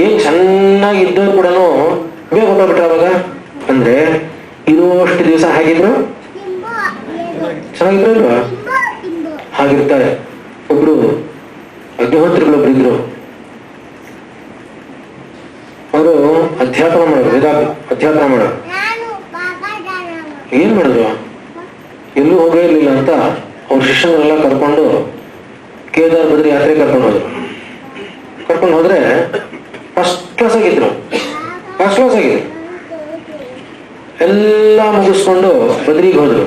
ಏನ್ ಚೆನ್ನಾಗಿ ಇದ್ದವ್ರು ಕೂಡ ಬೇಗ ಹೊಟ್ಟೋಗ್ಬಿಟ್ರ ಅವಾಗ. ಅಂದ್ರೆ ಇರುವಷ್ಟು ದಿವಸ ಹಾಗಿದ್ರು ಚೆನ್ನಾಗಿದ್ರು ಇಲ್ವಾ? ಹಾಗಿರ್ತಾರೆ. ಒಬ್ರು ಅಗ್ನಿಹೋತ್ರಿಗಳೊಬ್ರು ಇದ್ರು. ಅವರು ಅಧ್ಯಾಪನ ಮಾಡೋರು, ಅಧ್ಯಾಪನ ಮಾಡೋರು. ಏನ್ ಮಾಡಿದ್ರು, ಎಲ್ಲೂ ಹೋಗೇ ಇರ್ಲಿಲ್ಲ ಅಂತ ಅವ್ರ ಶಿಷ್ಯನೆಲ್ಲ ಕರ್ಕೊಂಡು ಕೇದಾರ್ ಬದ್ರಿ ಯಾತ್ರೆ ಕರ್ಕೊಂಡು ಹೋದ್ರು. ಕರ್ಕೊಂಡು ಹೋದ್ರೆ ಫಸ್ಟ್ ಕ್ಲಾಸ್ ಆಗಿದ್ರು. ಎಲ್ಲ ಮುಗಿಸ್ಕೊಂಡು ಬದ್ರಿಗೆ ಹೋದ್ರು.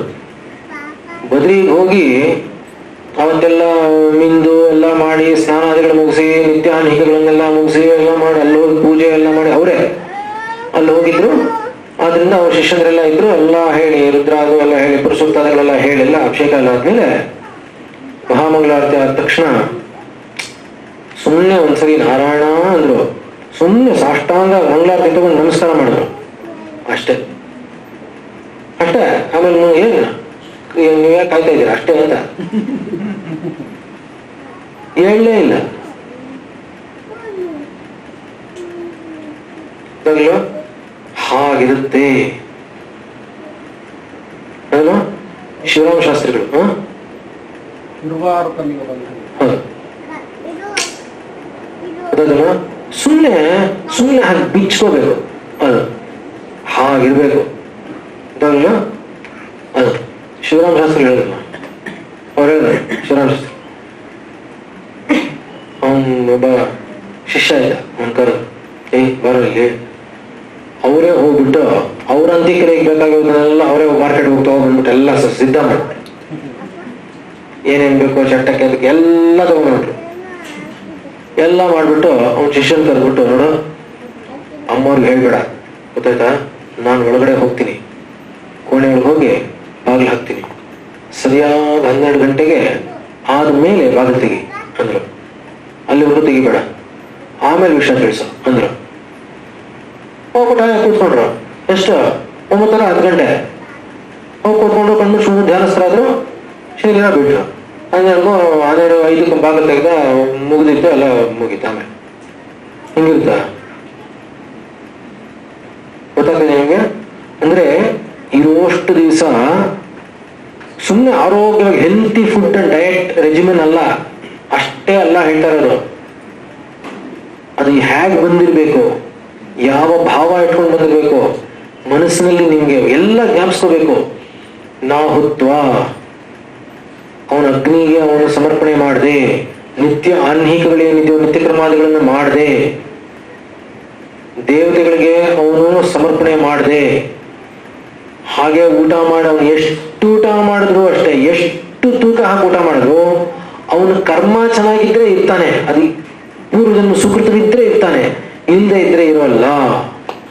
ಬದ್ರಿಗೆ ಹೋಗಿ ಅವತ್ತೆಲ್ಲ ಮಿಂದು ಎಲ್ಲ ಮಾಡಿ ಸ್ನಾನಾದಿಗಳು ಮುಗಿಸಿ ನಿತ್ಯಾನ್ಹಿಕಗಳನ್ನೆಲ್ಲ ಮುಗಿಸಿ ಎಲ್ಲ ಮಾಡಿ ಅಲ್ಲಿ ಹೋಗಿ ಪೂಜೆ ಎಲ್ಲ ಮಾಡಿ ಅವರೇ ಅಲ್ಲಿ ಹೋಗಿದ್ರು. ಆದ್ರಿಂದ ಅವ್ರ ಶಿಷ್ಯಂದ್ರೆಲ್ಲ ಇದ್ರು. ಎಲ್ಲ ಹೇಳಿ ರುದ್ರಾದು ಎಲ್ಲ ಹೇಳಿ ಪುರುಷೋತ್ತಾದಿಗಳೆಲ್ಲ ಹೇಳಿ ಎಲ್ಲ ಅಭಿಷೇಕ ಎಲ್ಲ ಆದ್ಮೇಲೆ ಮಹಾಮಂಗಳಾರತಿ ಆದ ತಕ್ಷಣ ಸುಮ್ಮನೆ ಒಂದ್ಸರಿ ನಾರಾಯಣ ಅಂದ್ರು. ಸುಮ್ಮನೆ ಸಾಷ್ಟಾಂಗ ಮಂಗಳಾರತಿ ತಗೊಂಡು ನಮಸ್ಕಾರ ಮಾಡಿದ್ರು. ಅಷ್ಟೇ. ಆಮೇಲೆ ಏನ್ ನೀವ್ಯಾಕೆ ಕಾಯ್ತಾ ಇದ್ದೀರಾ ಅಷ್ಟೇ ಅಂತ ಹೇಳಲೇ ಇಲ್ಲ. ಹಾಗಿರುತ್ತೆ ಅಲ್ವಾ ಶಿವರಾಮ ಶಾಸ್ತ್ರಿಗಳು. ಸುಮ್ಮನೆ ಹಾಗೆ ಬಿಚ್ಕೋಬೇಕು. ಅದು ಹಾಗಿರ್ಬೇಕು. ಅದು ಶಿವರಾಮ ಶಾಸ್ತ್ರಿ ಹೇಳಿದ್ರು. ಅವ್ರು ಹೇಳಿದ್ರು ಶಿವರಾಮ ಶಾಸ್ತ್ರಿ ಅವನ್ ಒಬ್ಬ ಶಿಷ್ಯ ಇದ್ದ. ಅವನ್ ಕರೆದು ಬರಲ್ಲಿ ಅವರೇ ಹೋಗ್ಬಿಟ್ಟು ಅವ್ರ ಅಂತ್ಯಕ್ರಿಯೆಗೆ ಬೇಕಾಗಿರೋದನ್ನೆಲ್ಲ ಅವರೇ ಮಾರ್ಕೆಟ್ ಹೋಗ್ತಾ ಬಂದ್ಬಿಟ್ಟು ಎಲ್ಲ ಸಿದ್ಧ ಮಾಡಿ ಏನೇನ್ ಬೇಕೋ ಚಟ್ಟಕ್ಕೆ ಅದಕ್ಕೆ ಎಲ್ಲ ತಗೊಂಡ್ಬಿಟ್ರು. ಎಲ್ಲ ಮಾಡ್ಬಿಟ್ಟು ಅವ್ನ ಶಿಷ್ಯನ್ ಕರೆದ್ಬಿಟ್ಟು, ನೋಡು ಅಮ್ಮವ್ರಿಗೆ ಹೇಳ್ಬೇಡ ಗೊತ್ತಾಯ್ತಾ, ನಾನು ಒಳಗಡೆ ಹೋಗ್ತೀನಿ, ಕೋಣೆಯೊಳಗೆ ಹೋಗಿ ಬಾಗಿಲು ಹಾಕ್ತೀನಿ, ಸರಿಯಾದ 12 ಗಂಟೆಗೆ ಆದ್ಮೇಲೆ ಬಾಗಿಲು ತೆಗಿ ಅಂದ್ರು. ಅಲ್ಲಿವರೆಗೂ ತೆಗಿಬೇಡ, ಆಮೇಲೆ ವಿಷಯ ತಿಳಿಸು ಅಂದ್ರು. ಹೋಗ್ಬಿಟ್ಟು ಕೂತ್ಕೊಂಡ್ರು. ಎಷ್ಟು 9:30 10 ಗಂಟೆ ಹೋಗಿ ಕೂತ್ಕೊಂಡು ಕಂಡು ಸುಮ್ಮನೆ ಧ್ಯಾನಸ್ಥರಾದ್ರು. ಶರೀರ ಬಿಟ್ರು. 12:05 ಬಾಗಿಲು ತೆಗೆದ ಮುಗಿದಿತ್ತು, ಎಲ್ಲ ಮುಗೀತು. ಆಮೇಲೆ ಹಿಂಗಿರುತ್ತ ಗೊತ್ತಾಗ್ತದೆ ನಿಮಗೆ. ಅಂದ್ರೆ ಇರುವಷ್ಟು ದಿವಸ ಸುಮ್ಮನೆ ಆರೋಗ್ಯವಾಗಿ healthy food and diet regimen ಅಲ್ಲ, ಅಷ್ಟೇ ಅಲ್ಲ ಹೇಳ್ತಾ ಇರೋದು. ಅದು ಹೇಗೆ ಬಂದಿರ್ಬೇಕು, ಯಾವ ಭಾವ ಇಟ್ಕೊಂಡು ಬಂದಿರ್ಬೇಕು, ಮನಸ್ಸಿನಲ್ಲಿ ನಿಮ್ಗೆ ಎಲ್ಲ ಜ್ಞಾಪಿಸ್ಕೋಬೇಕು. ನಾಹುತ್ವ, ಅವನ ಅಗ್ನಿಗೆ ಅವನು ಸಮರ್ಪಣೆ ಮಾಡದೆ, ನಿತ್ಯ ಆನ್ಹೀಕಗಳೇನಿದೆಯೋ ನಿತ್ಯ ಕ್ರಮಾದಿಗಳನ್ನು ಮಾಡದೆ, ದೇವತೆಗಳಿಗೆ ಅವನು ಸಮರ್ಪಣೆ ಮಾಡದೆ, ಹಾಗೆ ಊಟ ಮಾಡಿ ಅವನು ಎಷ್ಟು ಊಟ ಮಾಡಿದ್ರು ಅಷ್ಟೇ, ಎಷ್ಟು ತೂಕ ಹಾಕಿ ಊಟ ಮಾಡಿದ್ರು ಅವನ ಕರ್ಮ ಚೆನ್ನಾಗಿದ್ರೆ ಇರ್ತಾನೆ, ಅದು ಪೂರ್ವಜನ್ಮ ಸುಕೃತವಿದ್ರೆ ಇರ್ತಾನೆ, ಇಲ್ಲದೆ ಇದ್ರೆ ಇರೋಲ್ಲ.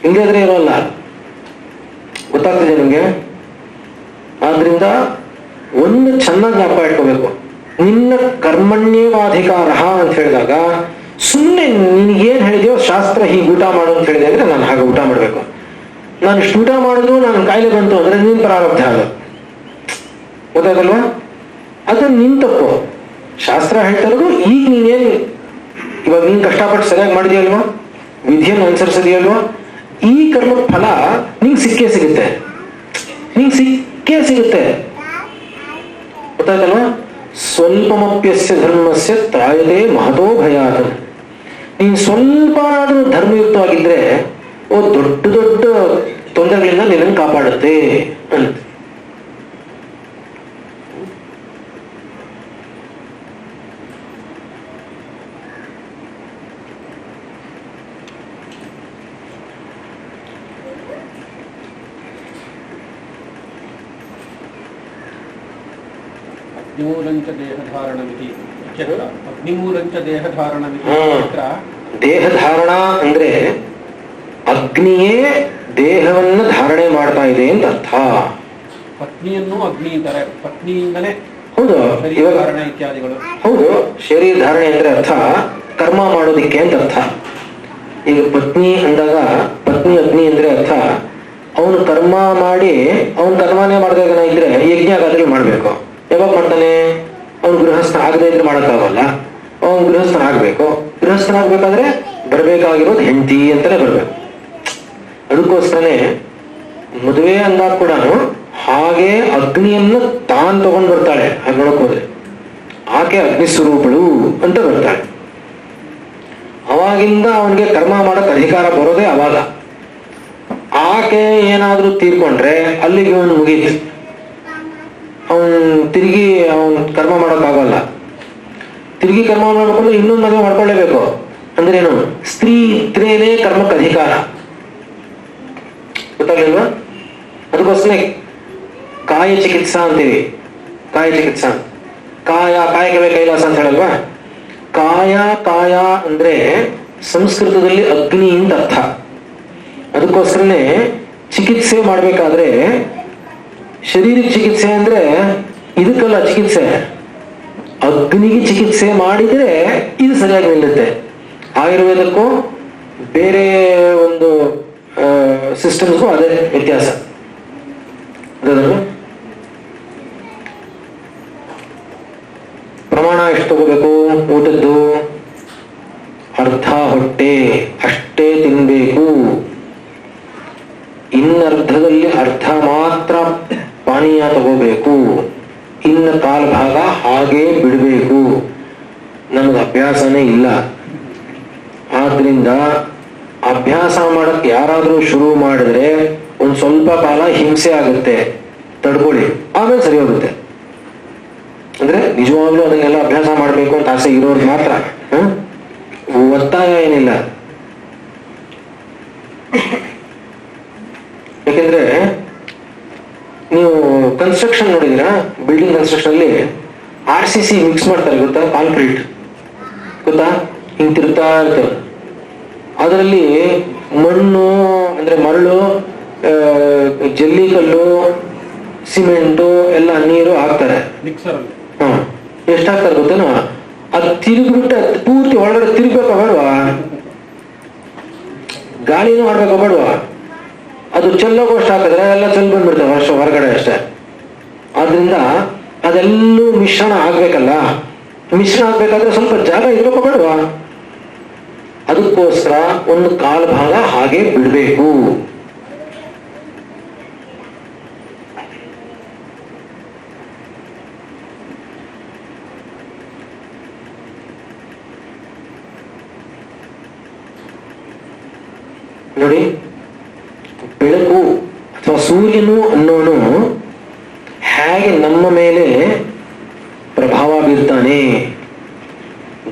ಇಲ್ಲದ್ರೆ ಇರೋಲ್ಲ. ಗೊತ್ತಾಗ್ತಿದೆ ನಿಮ್ಗೆ. ಆದ್ರಿಂದ ಒಂದು ಚೆನ್ನಾಗಿ ಜ್ಞಾಪಕ ಇಟ್ಕೋಬೇಕು. ನಿನ್ನ ಕರ್ಮಣ್ಯೇವಾಧಿಕಾರ ಅಂತ ಹೇಳಿದಾಗ ಸುಮ್ಮನೆ ನಿನಗೇನ್ ಹೇಳಿದೆಯೋ ಶಾಸ್ತ್ರ ಹೀಗೆ ಊಟ ಮಾಡು ಅಂತ ಹೇಳಿದೆ ಅಂದ್ರೆ ನಾನು ಹಾಗೆ ಊಟ ಮಾಡ್ಬೇಕು. ನಾನು ಇಷ್ಟು ಊಟ ಮಾಡಿದ್ರು ನಾನು ಕಾಯಿಲೆ ಬಂತು ಅಂದ್ರೆ ನಿನ್ ಪ್ರಾರಬ್ಧ ಅದು. ಗೊತ್ತಾಗಲ್ವಾ? ಅದು ನಿನ್ ತಪ್ಪು. ಶಾಸ್ತ್ರ ಹೇಳ್ತಾ ಇರೋದು ಈಗ ನೀನೇನ್ ಇವಾಗ ನೀನ್ ಕಷ್ಟಪಟ್ಟು ಸರಿಯಾಗಿ ಮಾಡಿದೆಯಲ್ವಾ, ವಿಧಿಯನ್ನು ಅನುಸರಿಸಿದೆಯಲ್ವಾ, ಈ ಕರ್ಮದ ಫಲ ನಿಂಗೆ ಸಿಕ್ಕೇ ಸಿಗುತ್ತೆ. ಗೊತ್ತಾಯ್ತಲ್ವಾ? ಸ್ವಲ್ಪಮಪ್ಯಸ್ಯ ಧರ್ಮಸ್ಯ ತ್ರಾಯತೆ ಮಹತೋ ಭಯಾತ್. ನೀನ್ ಸ್ವಲ್ಪ ಆದ್ರೂ ಧರ್ಮಯುಕ್ತವಾಗಿದ್ರೆ ದೊಡ್ಡ ದೊಡ್ಡ ತೊಂದರೆಗಳಿಂದ ನಿನ್ನನ್ನು ಕಾಪಾಡುತ್ತೆ ಅಂತ. ದೇಹಧಾರಣ ಅಂದ್ರೆ ಅಗ್ನಿಯೇ ದೇಹವನ್ನ ಧಾರಣೆ ಮಾಡ್ತಾ ಇದೆ ಅಂತ ಅರ್ಥ. ಪತ್ನಿಯನ್ನು ಅಗ್ನಿ ಇದ್ದಾರೆ, ಪತ್ನಿಯಿಂದಲೇ. ಹೌದು, ಇವಾಗ ಇತ್ಯಾದಿಗಳು. ಹೌದು, ಶರೀರ ಧಾರಣೆ ಅಂದ್ರೆ ಅರ್ಥ ಕರ್ಮ ಮಾಡೋದಿಕ್ಕೆ ಅಂತ ಅರ್ಥ. ಈಗ ಪತ್ನಿ ಅಂದಾಗ ಪತ್ನಿ ಅಗ್ನಿ ಅಂದ್ರೆ ಅರ್ಥ ಅವನು ಕರ್ಮ ಮಾಡಿ ಅವನು ಕರ್ಮನೇ ಮಾಡಿದಾಗ ಇದ್ರೆ ಯಜ್ಞಾಗಾದ್ರೆ ಮಾಡ್ಬೇಕು. ಯಾವಾಗ ಮಾಡ್ತಾನೆ? ಅವನು ಗೃಹಸ್ಥ ಆಗದೆ ಇದ್ರೆ ಮಾಡಕ್ಕಾಗಲ್ಲ. ಅವನು ಗೃಹಸ್ಥನಾಗ್ಬೇಕು. ಗೃಹಸ್ಥನಾಗ್ಬೇಕಾದ್ರೆ ಬರಬೇಕಾಗಿರೋದು ಹೆಂಡತಿ ಅಂತಾನೆ ಬರ್ಬೇಕು. ಅದಕ್ಕೋಸ್ಕರನೇ ಮದುವೆ ಅಂದಾಗ ಕೂಡ ಹಾಗೆ ಅಗ್ನಿಯನ್ನು ತಾನು ತಗೊಂಡು ಬರ್ತಾಳೆ. ಹಾಗೆ ನೋಡಕ್ ಹೋದ್ರೆ ಆಕೆ ಅಗ್ನಿ ಸ್ವರೂಪಳು ಅಂತ ಬರ್ತಾಳೆ. ಅವಾಗಿಂದ ಅವನಿಗೆ ಕರ್ಮ ಮಾಡಕ್ ಅಧಿಕಾರ ಬರೋದೇ ಅವಾಗ. ಆಕೆ ಏನಾದ್ರೂ ತೀರ್ಕೊಂಡ್ರೆ ಅಲ್ಲಿಗೆ ಅವನು ಮುಗೀತು, ಅವನ್ ತಿರುಗಿ ಅವನ್ ಕರ್ಮ ಮಾಡೋಕ್ಕಾಗಲ್ಲ. ತಿರುಗಿ ಕರ್ಮ ಮಾಡ್ಬೇಕಂದ್ರೆ ಇನ್ನೊಂದು ಮದುವೆ ಮಾಡ್ಕೊಳ್ಳೇಬೇಕು. ಅಂದ್ರೆ ಏನು, ಸ್ತ್ರೀ ಇದ್ರೇನೆ ಕರ್ಮಕ್ಕೆ ಅಧಿಕಾರ. ಗೊತ್ತಾಗ್ಲಿಲ್ವಾ? ಅದಕ್ಕೋಸ್ಕರ ಕಾಯ ಚಿಕಿತ್ಸಾ ಅಂತೀವಿ. ಕಾಯ ಚಿಕಿತ್ಸಾ, ಕಾಯಕವೇ ಕೈಲಾಸ ಅಂತ ಹೇಳಲ್ವಾ? ಕಾಯ ಅಂದ್ರೆ ಸಂಸ್ಕೃತದಲ್ಲಿ ಅಗ್ನಿ ಅಂತ ಅರ್ಥ. ಅದಕ್ಕೋಸ್ಕರನೇ ಚಿಕಿತ್ಸೆ ಮಾಡ್ಬೇಕಾದ್ರೆ ಶರೀರಕ್ಕೆ ಚಿಕಿತ್ಸೆ ಅಂದ್ರೆ ಇದಕ್ಕಲ್ಲ ಚಿಕಿತ್ಸೆ, ಅಗ್ನಿಗೆ ಚಿಕಿತ್ಸೆ ಮಾಡಿದ್ರೆ ಇದು ಸರಿಯಾಗಿ ನಿಲ್ಲುತ್ತೆ. ಆಯುರ್ವೇದಕ್ಕೂ ಬೇರೆ ಒಂದು ಸಿಸ್ಟಮ್ಸ್ಗೂ ಅದೇ ವ್ಯತ್ಯಾಸ. ಪ್ರಮಾಣ ಎಷ್ಟು ತಗೋಬೇಕು ಊಟದ್ದು? ಅರ್ಧ ಹೊಟ್ಟೆ ಅಷ್ಟೇ ತಿನ್ಬೇಕು. ಇನ್ನರ್ಧದಲ್ಲಿ ಅರ್ಧ ಮಾತ್ರ ಪಾನೀಯ ತಗೋಬೇಕು, ಇನ್ನು ಕಾಲ್ ಭಾಗ ಹಾಗೆ ಬಿಡಬೇಕು. ನಮ್ಗೆ ಅಭ್ಯಾಸನೇ ಇಲ್ಲ. ಆದ್ರಿಂದ ಅಭ್ಯಾಸ ಮಾಡಕ್ ಯಾರಾದ್ರೂ ಶುರು ಮಾಡಿದ್ರೆ ಒಂದ್ ಸ್ವಲ್ಪ ಕಾಲ ಹಿಂಸೆ ಆಗುತ್ತೆ, ತಡ್ಕೊಳ್ಳಿ, ಆಮೇಲೆ ಸರಿ ಹೋಗುತ್ತೆ. ಅಂದ್ರೆ ನಿಜವಾಗ್ಲೂ ಅದನ್ನೆಲ್ಲ ಅಭ್ಯಾಸ ಮಾಡ್ಬೇಕು ಅಂತ ಆಸೆ ಇರೋರು ಮಾತ್ರ, ಒತ್ತಾಯ ಏನಿಲ್ಲ. ಯಾಕೆಂದ್ರೆ ನೀವು ಕನ್ಸ್ಟ್ರಕ್ಷನ್ ನೋಡಿದಿರಾ, ಬಿಲ್ಡಿಂಗ್ ಕನ್ಸ್ಟ್ರಕ್ಷನ್ ಅಲ್ಲಿ RCC ಮಿಕ್ಸ್ ಮಾಡ್ತಾರೆ ಗೊತ್ತಾ, ಕಾಂಕ್ರೀಟ್ ಗೊತ್ತಾ, ಹಿಂಗ್ ತಿರುಗ್ತಾ ಇರ್ತವೆ. ಅದರಲ್ಲಿ ಮಣ್ಣು ಅಂದ್ರೆ ಮರಳು, ಜಲ್ಲಿಕಲ್ಲು, ಸಿಮೆಂಟು ಎಲ್ಲ ನೀರು ಹಾಕ್ತಾರೆ. ಎಷ್ಟು ಹಾಕ್ತಾರೆ ಗೊತ್ತೇನೋ? ಅದು ತಿರುಗ್ಬಿಟ್ಟು ಪೂರ್ತಿ ಒಳಗಡೆ ತಿರುಗ್ಬೇಕ ಬೇಡವಾ? ಗಾಳಿನೂ ಮಾಡ್ಬೇಕ ಬೇಡವಾ? ಅದು ಚೆಲ್ಲೋಗೋಷ್ಟು ಹಾಕಿದ್ರೆ ಎಲ್ಲ ಚೆಲ್ ಬಂದ್ಬಿಡ್ತವೆ ವರ್ಷ ಹೊರಗಡೆ ಅಷ್ಟೇ. ಆದ್ರಿಂದ ಅದೆಲ್ಲೂ ಮಿಶ್ರಣ ಆಗ್ಬೇಕಲ್ಲ. ಮಿಶ್ರಣ ಆಗ್ಬೇಕಾದ್ರೆ ಸ್ವಲ್ಪ ಜಾಗ ಇರ್ಬೇಕು ಬೇಡವಾ? ಅದಕ್ಕೋಸ್ಕರ ಒಂದು ಕಾಲು ಭಾಗ ಹಾಗೆ ಬಿಡಬೇಕು. ನೋಡಿ, ಬೆಳಕು ಅಥವಾ ಸೂರ್ಯನು ಅನ್ನೋನು ಹೇಗೆ ನಮ್ಮ ಮೇಲೆ ಪ್ರಭಾವ ಬೀರ್ತಾನೆ.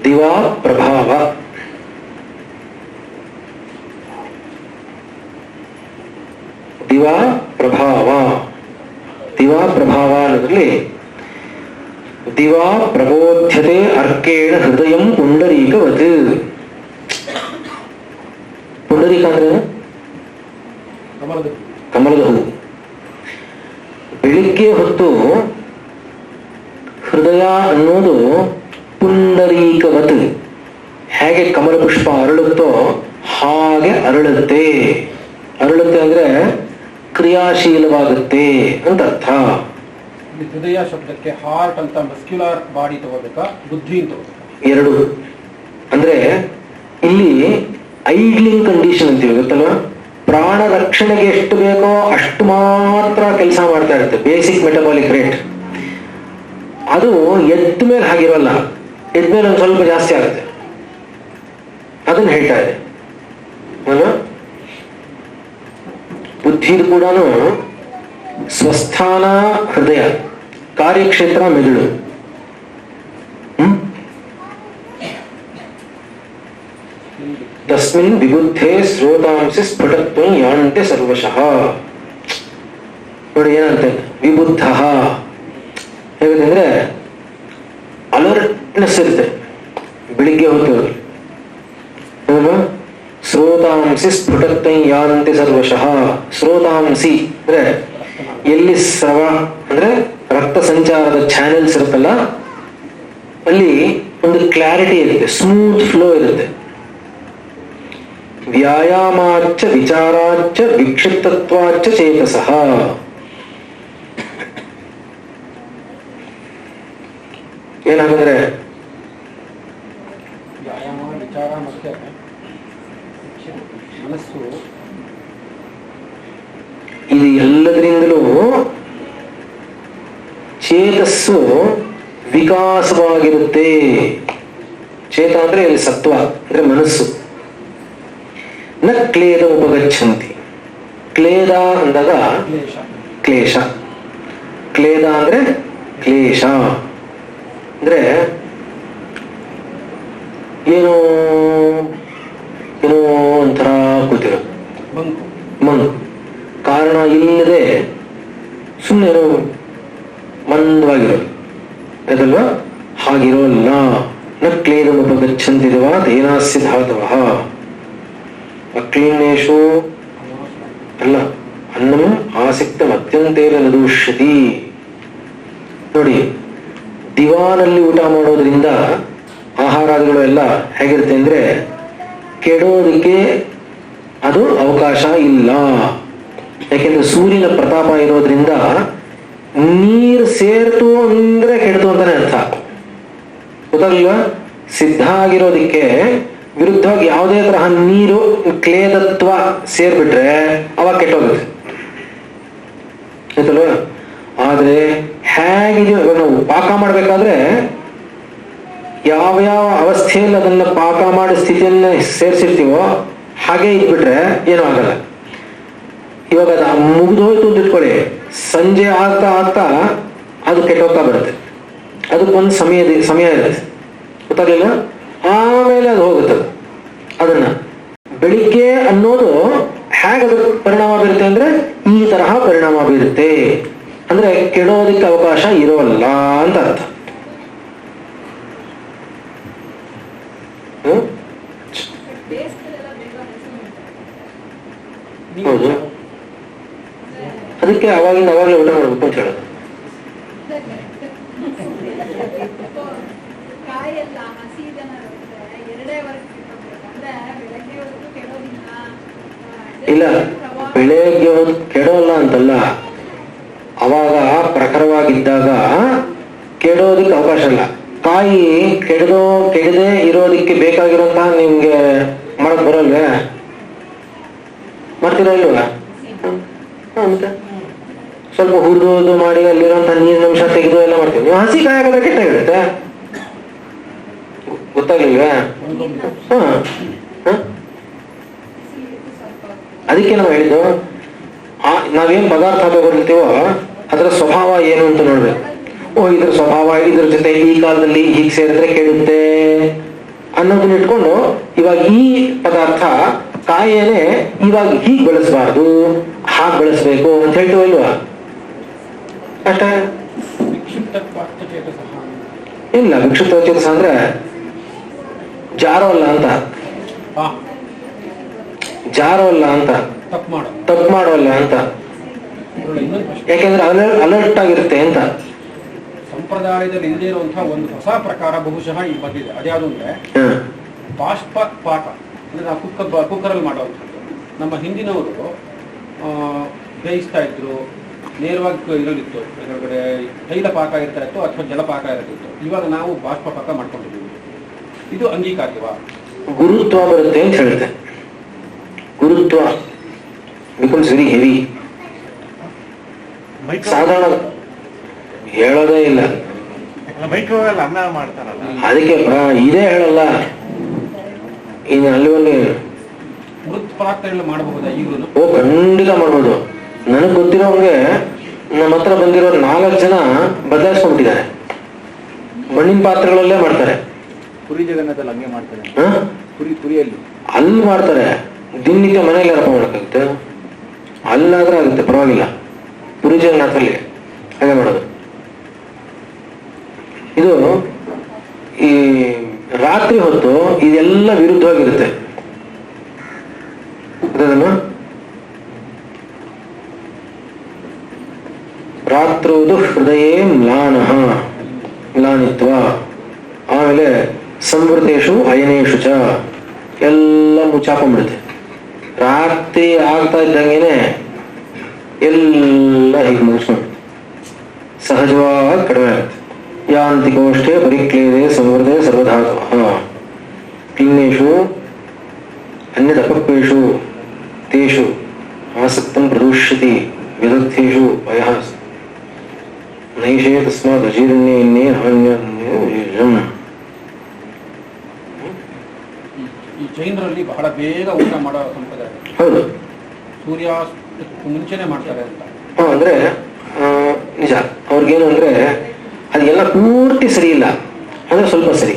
ದಿವಾ ಪ್ರಭಾವ, ದಿವಾ ಪ್ರಭಾವ. ದಿವಾ ಪ್ರಭಾವ ಅನ್ನೋದ್ರಲ್ಲಿ ದಿವಾ ಪ್ರಬೋಧ್ಯತೆ ಅರ್ಕೇಣ ಹೃದಯಂ ಪುಂಡರೀಕವತ್. ಪುಂಡರೀಕ ಅಂದ್ರೆ ಕಮಲದ ಹೂ. ಬೆಳಿಗ್ಗೆ ಹೊತ್ತು ಹೃದಯ ಅನ್ನೋದು ಪುಂಡರೀಕವತ್, ಹೇಗೆ ಕಮಲ ಪುಷ್ಪ ಅರಳುತ್ತೋ ಹಾಗೆ ಅರಳುತ್ತೆ. ಅರಳುತ್ತೆ ಅಂದ್ರೆ ಕ್ರಿಯಾಶೀಲವಾಗುತ್ತೆ ಅಂತ ಅರ್ಥ. ಹೃದಯ ಶಬ್ದಕ್ಕೆ ಹಾರ್ಟ್ ಅಂತ ಮಸ್ಕ್ಯುಲರ್ ಬಾಡಿ ತಗೋಬೇಕಾ, ಬುದ್ಧಿ ತಗೋಬೇಕಾ? ಎರಡು. ಅಂದ್ರೆ ಇಲ್ಲಿ ಐಡ್ಲಿಂಗ್ ಕಂಡೀಷನ್ ಅಂತೀವಿ ಗೊತ್ತಲ್ವಾ? ಪ್ರಾಣ ರಕ್ಷಣೆಗೆ ಎಷ್ಟು ಬೇಕೋ ಅಷ್ಟು ಮಾತ್ರ ಕೆಲಸ ಮಾಡ್ತಾ ಇರುತ್ತೆ, ಬೇಸಿಕ್ ಮೆಟಬಾಲಿಕ್ ರೇಟ್. ಅದು ಎದ್ದ ಮೇಲೆ ಹಾಗಿರೋಲ್ಲ, ಎದ್ದ ಮೇಲೆ ಒಂದು ಸ್ವಲ್ಪ ಜಾಸ್ತಿ ಆಗುತ್ತೆ. ಅದನ್ನ ಹೇಳ್ತಾ ಇದೆ ಅಲ್ವಾ? ಬುದ್ಧಿದು ಕೂಡ ಸ್ವಸ್ಥಾನ ಹೃದಯ, ಕಾರ್ಯಕ್ಷೇತ್ರ ಮೆದುಳು. ತಸ್ಮಿನ್ ವಿಬುದ್ಧೇ ಶ್ರೋತಾಂಸಿ ಸ್ಫುಟತ್ವ ಯಾಂತೆ ಸರ್ವಶಃ. ನೋಡಿ ಏನಂತೆ ವಿಬುದ್ಧ ಹೇಗಂದ್ರೆ ಅಲರ್ಟ್ನೆಸ್ ಇರುತ್ತೆ ಬೆಳಿಗ್ಗೆ ಹೊತ್ತು. ಶ್ರೋತಾಂಸಿ ಸ್ಫುಟತ್ವ ಯಾಂತೆ ಸರ್ವಶಃ. ಶ್ರೋತಾಂಸಿ ಅಂದ್ರೆ ಎಲ್ಲಿ ಸ್ರವ ಅಂದ್ರೆ ರಕ್ತ ಸಂಚಾರದ ಚಾನೆಲ್ಸ್ ಇರುತ್ತಲ್ಲ, ಅಲ್ಲಿ ಒಂದು ಕ್ಲಾರಿಟಿ ಇರುತ್ತೆ, ಸ್ಮೂತ್ ಫ್ಲೋ ಇರುತ್ತೆ. ವ್ಯಾಯಾಮಾಚ್ಚ ವಿಚಾರಾಚ್ಚ ವಿಕ್ಷಿಪ್ತತ್ವಾಚ್ಚ ಚೇತಸಃ. ಏನಾಗಂದ್ರೆ ವ್ಯಾಯಾಮ ವಿಚಾರ ಮತ್ತೆ ಮನಸ್ಸು ಇದು ಎಲ್ಲದರಿಂದಲೂ ಚೇತಸ್ಸು ವಿಕಾಸವಾಗಿರುತ್ತೆ. ಚೇತ ಅಂದ್ರೆ ಇಲ್ಲಿ ಸತ್ವ ಅಂದ್ರೆ ಮನಸ್ಸು. ನ ಕ್ಲೇದ ಉಪಗಚ್ಚಂತಿ. ಕ್ಲೇದ ಅಂದಾಗ ಕ್ಲೇಶ. ಕ್ಲೇಶ. ಕ್ಲೇದ ಅಂದ್ರೆ ಕ್ಲೇಶ ಅಂದ್ರೆ ಏನೋ ಏನೋ ಒಂಥರ ಕೂತಿರೋದು, ಬಂಕು. ಮಂಗು, ಕಾರಣ ಇಲ್ಲದೆ ಸುಮ್ಮನೆ ಇರೋ ಮಂದವಾಗಿರೋದು ಅದಲ್ವಾ? ಹಾಗಿರೋಲ್ಲ. ನ ಕ್ಲೇದಮುಪಗಚ್ಚಂತಿರುವ ತೇನಾಸ್ಯ ಧಾತವಃ ಅಕ್ಲೀನೇಶು ಅಲ್ಲ ಅನ್ನಂ ಆಸಕ್ತ ಅತ್ಯಂತೇನ ನದೂಷ್ಯತಿ. ನೋಡಿ, ದಿವಾನಲ್ಲಿ ಊಟ ಮಾಡೋದ್ರಿಂದ ಆಹಾರಾದಿಗಳು ಎಲ್ಲ ಹೇಗಿರುತ್ತೆ ಅಂದ್ರೆ ಕೆಡೋದಕ್ಕೆ ಅದು ಅವಕಾಶ ಇಲ್ಲ. ಯಾಕೆಂದ್ರೆ ಸೂರ್ಯನ ಪ್ರತಾಪ ಇರೋದ್ರಿಂದ ನೀರು ಸೇರ್ತು ಅಂದ್ರೆ ಕೆಡ್ತು ಅಂತಾನೆ ಅರ್ಥ. ಗೊತ್ತಾಗಲ್ವಾ? ಸಿದ್ಧ ಆಗಿರೋದಿಕ್ಕೆ ವಿರುದ್ಧವಾಗಿ ಯಾವುದೇ ತರಹ ನೀರು ಕ್ಲೇದತ್ವ ಸೇರ್ಬಿಟ್ರೆ ಅವಾಗ ಕೆಟ್ಟೋಗುತ್ತೆ, ಆಯ್ತಲ್ವ? ಆದ್ರೆ ಹೇಗಿದೆಯೋ ಇವಾಗ ನಾವು ಪಾಕ ಮಾಡ್ಬೇಕಾದ್ರೆ ಯಾವ ಯಾವ ಅವಸ್ಥೆಯಲ್ಲಿ ಅದನ್ನ ಪಾಕ ಮಾಡೋ ಸ್ಥಿತಿಯನ್ನ ಸೇರಿಸಿರ್ತೀವೋ ಹಾಗೆ ಇದ್ಬಿಟ್ರೆ ಏನೂ ಆಗಲ್ಲ. ಇವಾಗ ಅದು ಮುಗಿದೋಯ್ತು ಅಂತ ಇಟ್ಕೊಳ್ಳಿ, ಸಂಜೆ ಆಗ್ತಾ ಆಗ್ತಾ ಅದು ಕೆಟ್ಟೋಗ್ತಾ ಬರುತ್ತೆ. ಅದಕ್ಕೊಂದು ಸಮಯ ಇರುತ್ತೆ, ಗೊತ್ತಾಗಲಿಲ್ಲ? ಆಮೇಲೆ ಅದು ಹೋಗುತ್ತೆ. ಅದನ್ನ ಬೆಳಿಗ್ಗೆ ಅನ್ನೋದು ಹೇಗೆ ಅದಕ್ಕೆ ಪರಿಣಾಮ ಬೀರುತ್ತೆ ಅಂದ್ರೆ ಈ ತರಹ ಪರಿಣಾಮ ಬೀರುತ್ತೆ. ಅಂದ್ರೆ ಕೆಡೋದಕ್ಕೆ ಅವಕಾಶ ಇರೋಲ್ಲ ಅಂತ ಅರ್ಥ. ಹೌದು, ಅದಕ್ಕೆ ಅವಾಗಿಂದ ಅವಾಗಲೇ ಊಟ ಮಾಡ್ಬೇಕು ಅಂತ ಹೇಳೋದು. ಇಲ್ಲ, ಬೆಳಗ್ಗೆ ಹೊತ್ತು ಕೆಡೋಲ್ಲ ಅಂತಲ್ಲ, ಅವಾಗ ಪ್ರಖರವಾಗಿದ್ದಾಗ ಕೆಡೋದಕ್ಕೆ ಅವಕಾಶ ಇಲ್ಲ. ಕಾಯಿ ಕೆಡದೆ ಇರೋದಕ್ಕೆ ಬೇಕಾಗಿರೋಂತಹ ನಿಮ್ಗೆ ಮಾಡಕ್ ಬರಲ್ವೇ? ಮಾಡ್ತೀರಾ ಇಲ್ವಾ? ಮತ್ತೆ ಸ್ವಲ್ಪ ಹುರಿದು ಮಾಡಿ ಅಲ್ಲಿರುವಂತ ನೀರಿನ ಅಂಶ ತೆಗೆದು ಎಲ್ಲ ಮಾಡ್ತೀವಿ. ನೀವು ಹಸಿ ಕಾಯಿ ಹಾಕಿದ್ರೆ ಕೆಟ್ಟಾಗಿರುತ್ತೆ, ಗೊತ್ತಾಗ್ಲಿಲ್ವಾ? ಅದಕ್ಕೆ ನಾವು ಹೇಳಿದ್ದು ನಾವೇನ್ ಪದಾರ್ಥ ತಗೊಂಡಿರ್ತೀವೋ ಅದರ ಸ್ವಭಾವ ಏನು ಅಂತ ನೋಡ್ಬೇಕು. ಇದ್ರ ಸ್ವಭಾವ ಇದ್ರ ಜೊತೆ ಈ ಕಾಲದಲ್ಲಿ ಹೀಗೆ ಸೇರಿದ್ರೆ ಕೆಡುತ್ತೆ ಅನ್ನೋದನ್ನ ಇಟ್ಕೊಂಡು ಇವಾಗ ಈ ಪದಾರ್ಥ ಕಾಯಿಯೇ ಇವಾಗ ಹೀಗೆ ಬೆಳೆಸಬಾರ್ದು, ಹಾಗೆ ಬೆಳೆಸ್ಬೇಕು ಅಂತ ಹೇಳ್ತೀವ ಇಲ್ವಾ? ಅಷ್ಟೇ. ಇಲ್ಲ, ವಿಕ್ಷಿಪ್ತ ಚೇತಸ ಅಂದ್ರೆ ಜಾರೋಲ್ಲ ಅಂತ, ಜಾರೋಲ್ಲ ಅಂತ, ತಪ್ಪು ಮಾಡೋಲ್ಲ ಅಂತ. ಯಾಕೆಂದ್ರೆ ಅಲರ್ಟ್ ಆಗಿರುತ್ತೆ ಅಂತ. ಸಂಪ್ರದಾಯದಲ್ಲಿ ಇಲ್ಲದೆ ಇರುವಂತಹ ಒಂದು ಹೊಸ ಪ್ರಕಾರ ಬಹುಶಃ ಈ ಬಂದಿದೆ. ಅದ್ಯಾವುದು ಅಂದ್ರೆ ಬಾಷ್ಪ ಪಾಕ. ಅಂದ್ರೆ ನಾವು ಕುಕ್ಕರಲ್ಲಿ ಮಾಡುವಂಥದ್ದು. ನಮ್ಮ ಹಿಂದಿನವರು ಬೇಯಿಸ್ತಾ ಇದ್ರು, ನೇರವಾಗಿ ಇರಲಿತ್ತು, ಇದರೊಳಗಡೆ ತೈಲ ಪಾಕ ಇರ್ತಾ ಇತ್ತು ಅಥವಾ ಜಲಪಾಕ ಇರ್ತಿತ್ತು. ಇವಾಗ ನಾವು ಬಾಷ್ಪ ಪಾಕ ಮಾಡ್ಕೊಂಡಿದ್ದೀವಿ. ಇದು ಅಂಗೀಕಾರ್ಯವಾ? ಗುರುತ್ವ ಬರುತ್ತೆ ಅಂತ ಹೇಳುತ್ತೆ. ಗುರುತ್ವ ಬಿಕಮ್ಸ್ ವೆರಿ ಹೆವಿ. ಸಾಧಾರಣ ಹೇಳೋದೇ ಇಲ್ಲ. ಅನ್ನ ಮಾಡ್ತಾರಲ್ಲ, ಅದಕ್ಕೆ ಇದೇ ಹೇಳಲ್ಲ. ಇನ್ನು ಅಲ್ಲಿ ಒಂದು ಮೃತ್ ಪದಾರ್ಥಗಳನ್ನ ಮಾಡಬಹುದಾ ಈಗಲೂ? ಖಂಡಿತ ಮಾಡ್ಬೋದು. ನನಗೆ ಗೊತ್ತಿರೋಂಗೆ ನಮ್ಮ ಹತ್ರ ಬಂದಿರೋ 4 ಜನ ಬದಲಾಯಿಸ್ಕೊಂಡ್ಬಿಟ್ಟಿದ್ದಾರೆ. ಮಣ್ಣಿನ ಪಾತ್ರೆಗಳಲ್ಲೇ ಮಾಡ್ತಾರೆ. ಪುರಿ ಜಗನ್ನಾಥಲ್ಲಿ ಹಂಗೆ ಮಾಡ್ತಾರೆ. ಪುರಿಯಲ್ಲಿ ಅಲ್ಲಿ ಮಾಡ್ತಾರೆ. ದಿನನಿತ್ಯ ಮನೆಯಲ್ಲಿ ಅರ್ಪ ಮಾಡೋಕ್ಕಾಗುತ್ತೆ? ಅಲ್ಲಾದ್ರೆ ಆಗುತ್ತೆ, ಪರವಾಗಿಲ್ಲ. ಪುರಿ ಜಗನ್ನಾಥಲ್ಲಿ ಹಾಗೆ ಮಾಡೋದು. ಇದು ಈ ರಾತ್ರಿ ಹೊತ್ತು ಇದೆಲ್ಲ ವಿರುದ್ಧವಾಗಿರುತ್ತೆ. ರಾತ್ರೋದು ಹೃದಯ ಮ್ಲಾನಿತ್ವ. ಆಮೇಲೆ ಸಂವೃತೇಶು ಅಯನೇಶು ಚ ಎಲ್ಲ ಮುಚ್ಚಾಕೊಂಡ್ಬಿಡುತ್ತೆ. ರಾತ್ರಿ ಆಗ್ತಾ ಇದ್ದಂಗೆನೆ ಎಲ್ಲ ಹೀಗೆ ಮುಗಿಸ್ಕೊಂಡು ಸಹಜವಾಗಿ ಕಡಿಮೆ ಆಗುತ್ತೆ. ಯಾಂತಿಕೋಷ್ಠೆ ಪರಿಕ್ಲೇದೆ ಸಂವೃತೆ ಸರ್ವಧಾತು ಕ್ಲೀನೇಶು ಅನ್ಯದಪಕ್ವೇಷು ತೇಷು ಆಸಕ್ತಂ ಪ್ರದೂಷ್ಯತಿ ವಿದಗ್ಧೇಷು ಭಯಃ ನೈಷೇ ತಸ್ಮಾತ್ ಅಜೀರ್ಣ್ಯೇ ಹಾನ್ಯಂ. ಈ ಜೈನರಲ್ಲಿ ಬಹಳ ಬೇಗ ಊಟ ಮಾಡೋ ಸಂಪ್ರದಾಯ. ಹೌದು, ಸೂರ್ಯಾಸ್ತಕ್ಕೂ ಮುಂಚೆನೆ ಮಾಡ್ತಾರೆ ಅಂತ. ಅಂದ್ರೆ ನಿಜ. ಅವ್ರಿಗೇನು ಅಂದ್ರೆ ಅದೆಲ್ಲ ಪೂರ್ತಿ ಸರಿ ಇಲ್ಲ, ಅಂದ್ರೆ ಸ್ವಲ್ಪ ಸರಿ.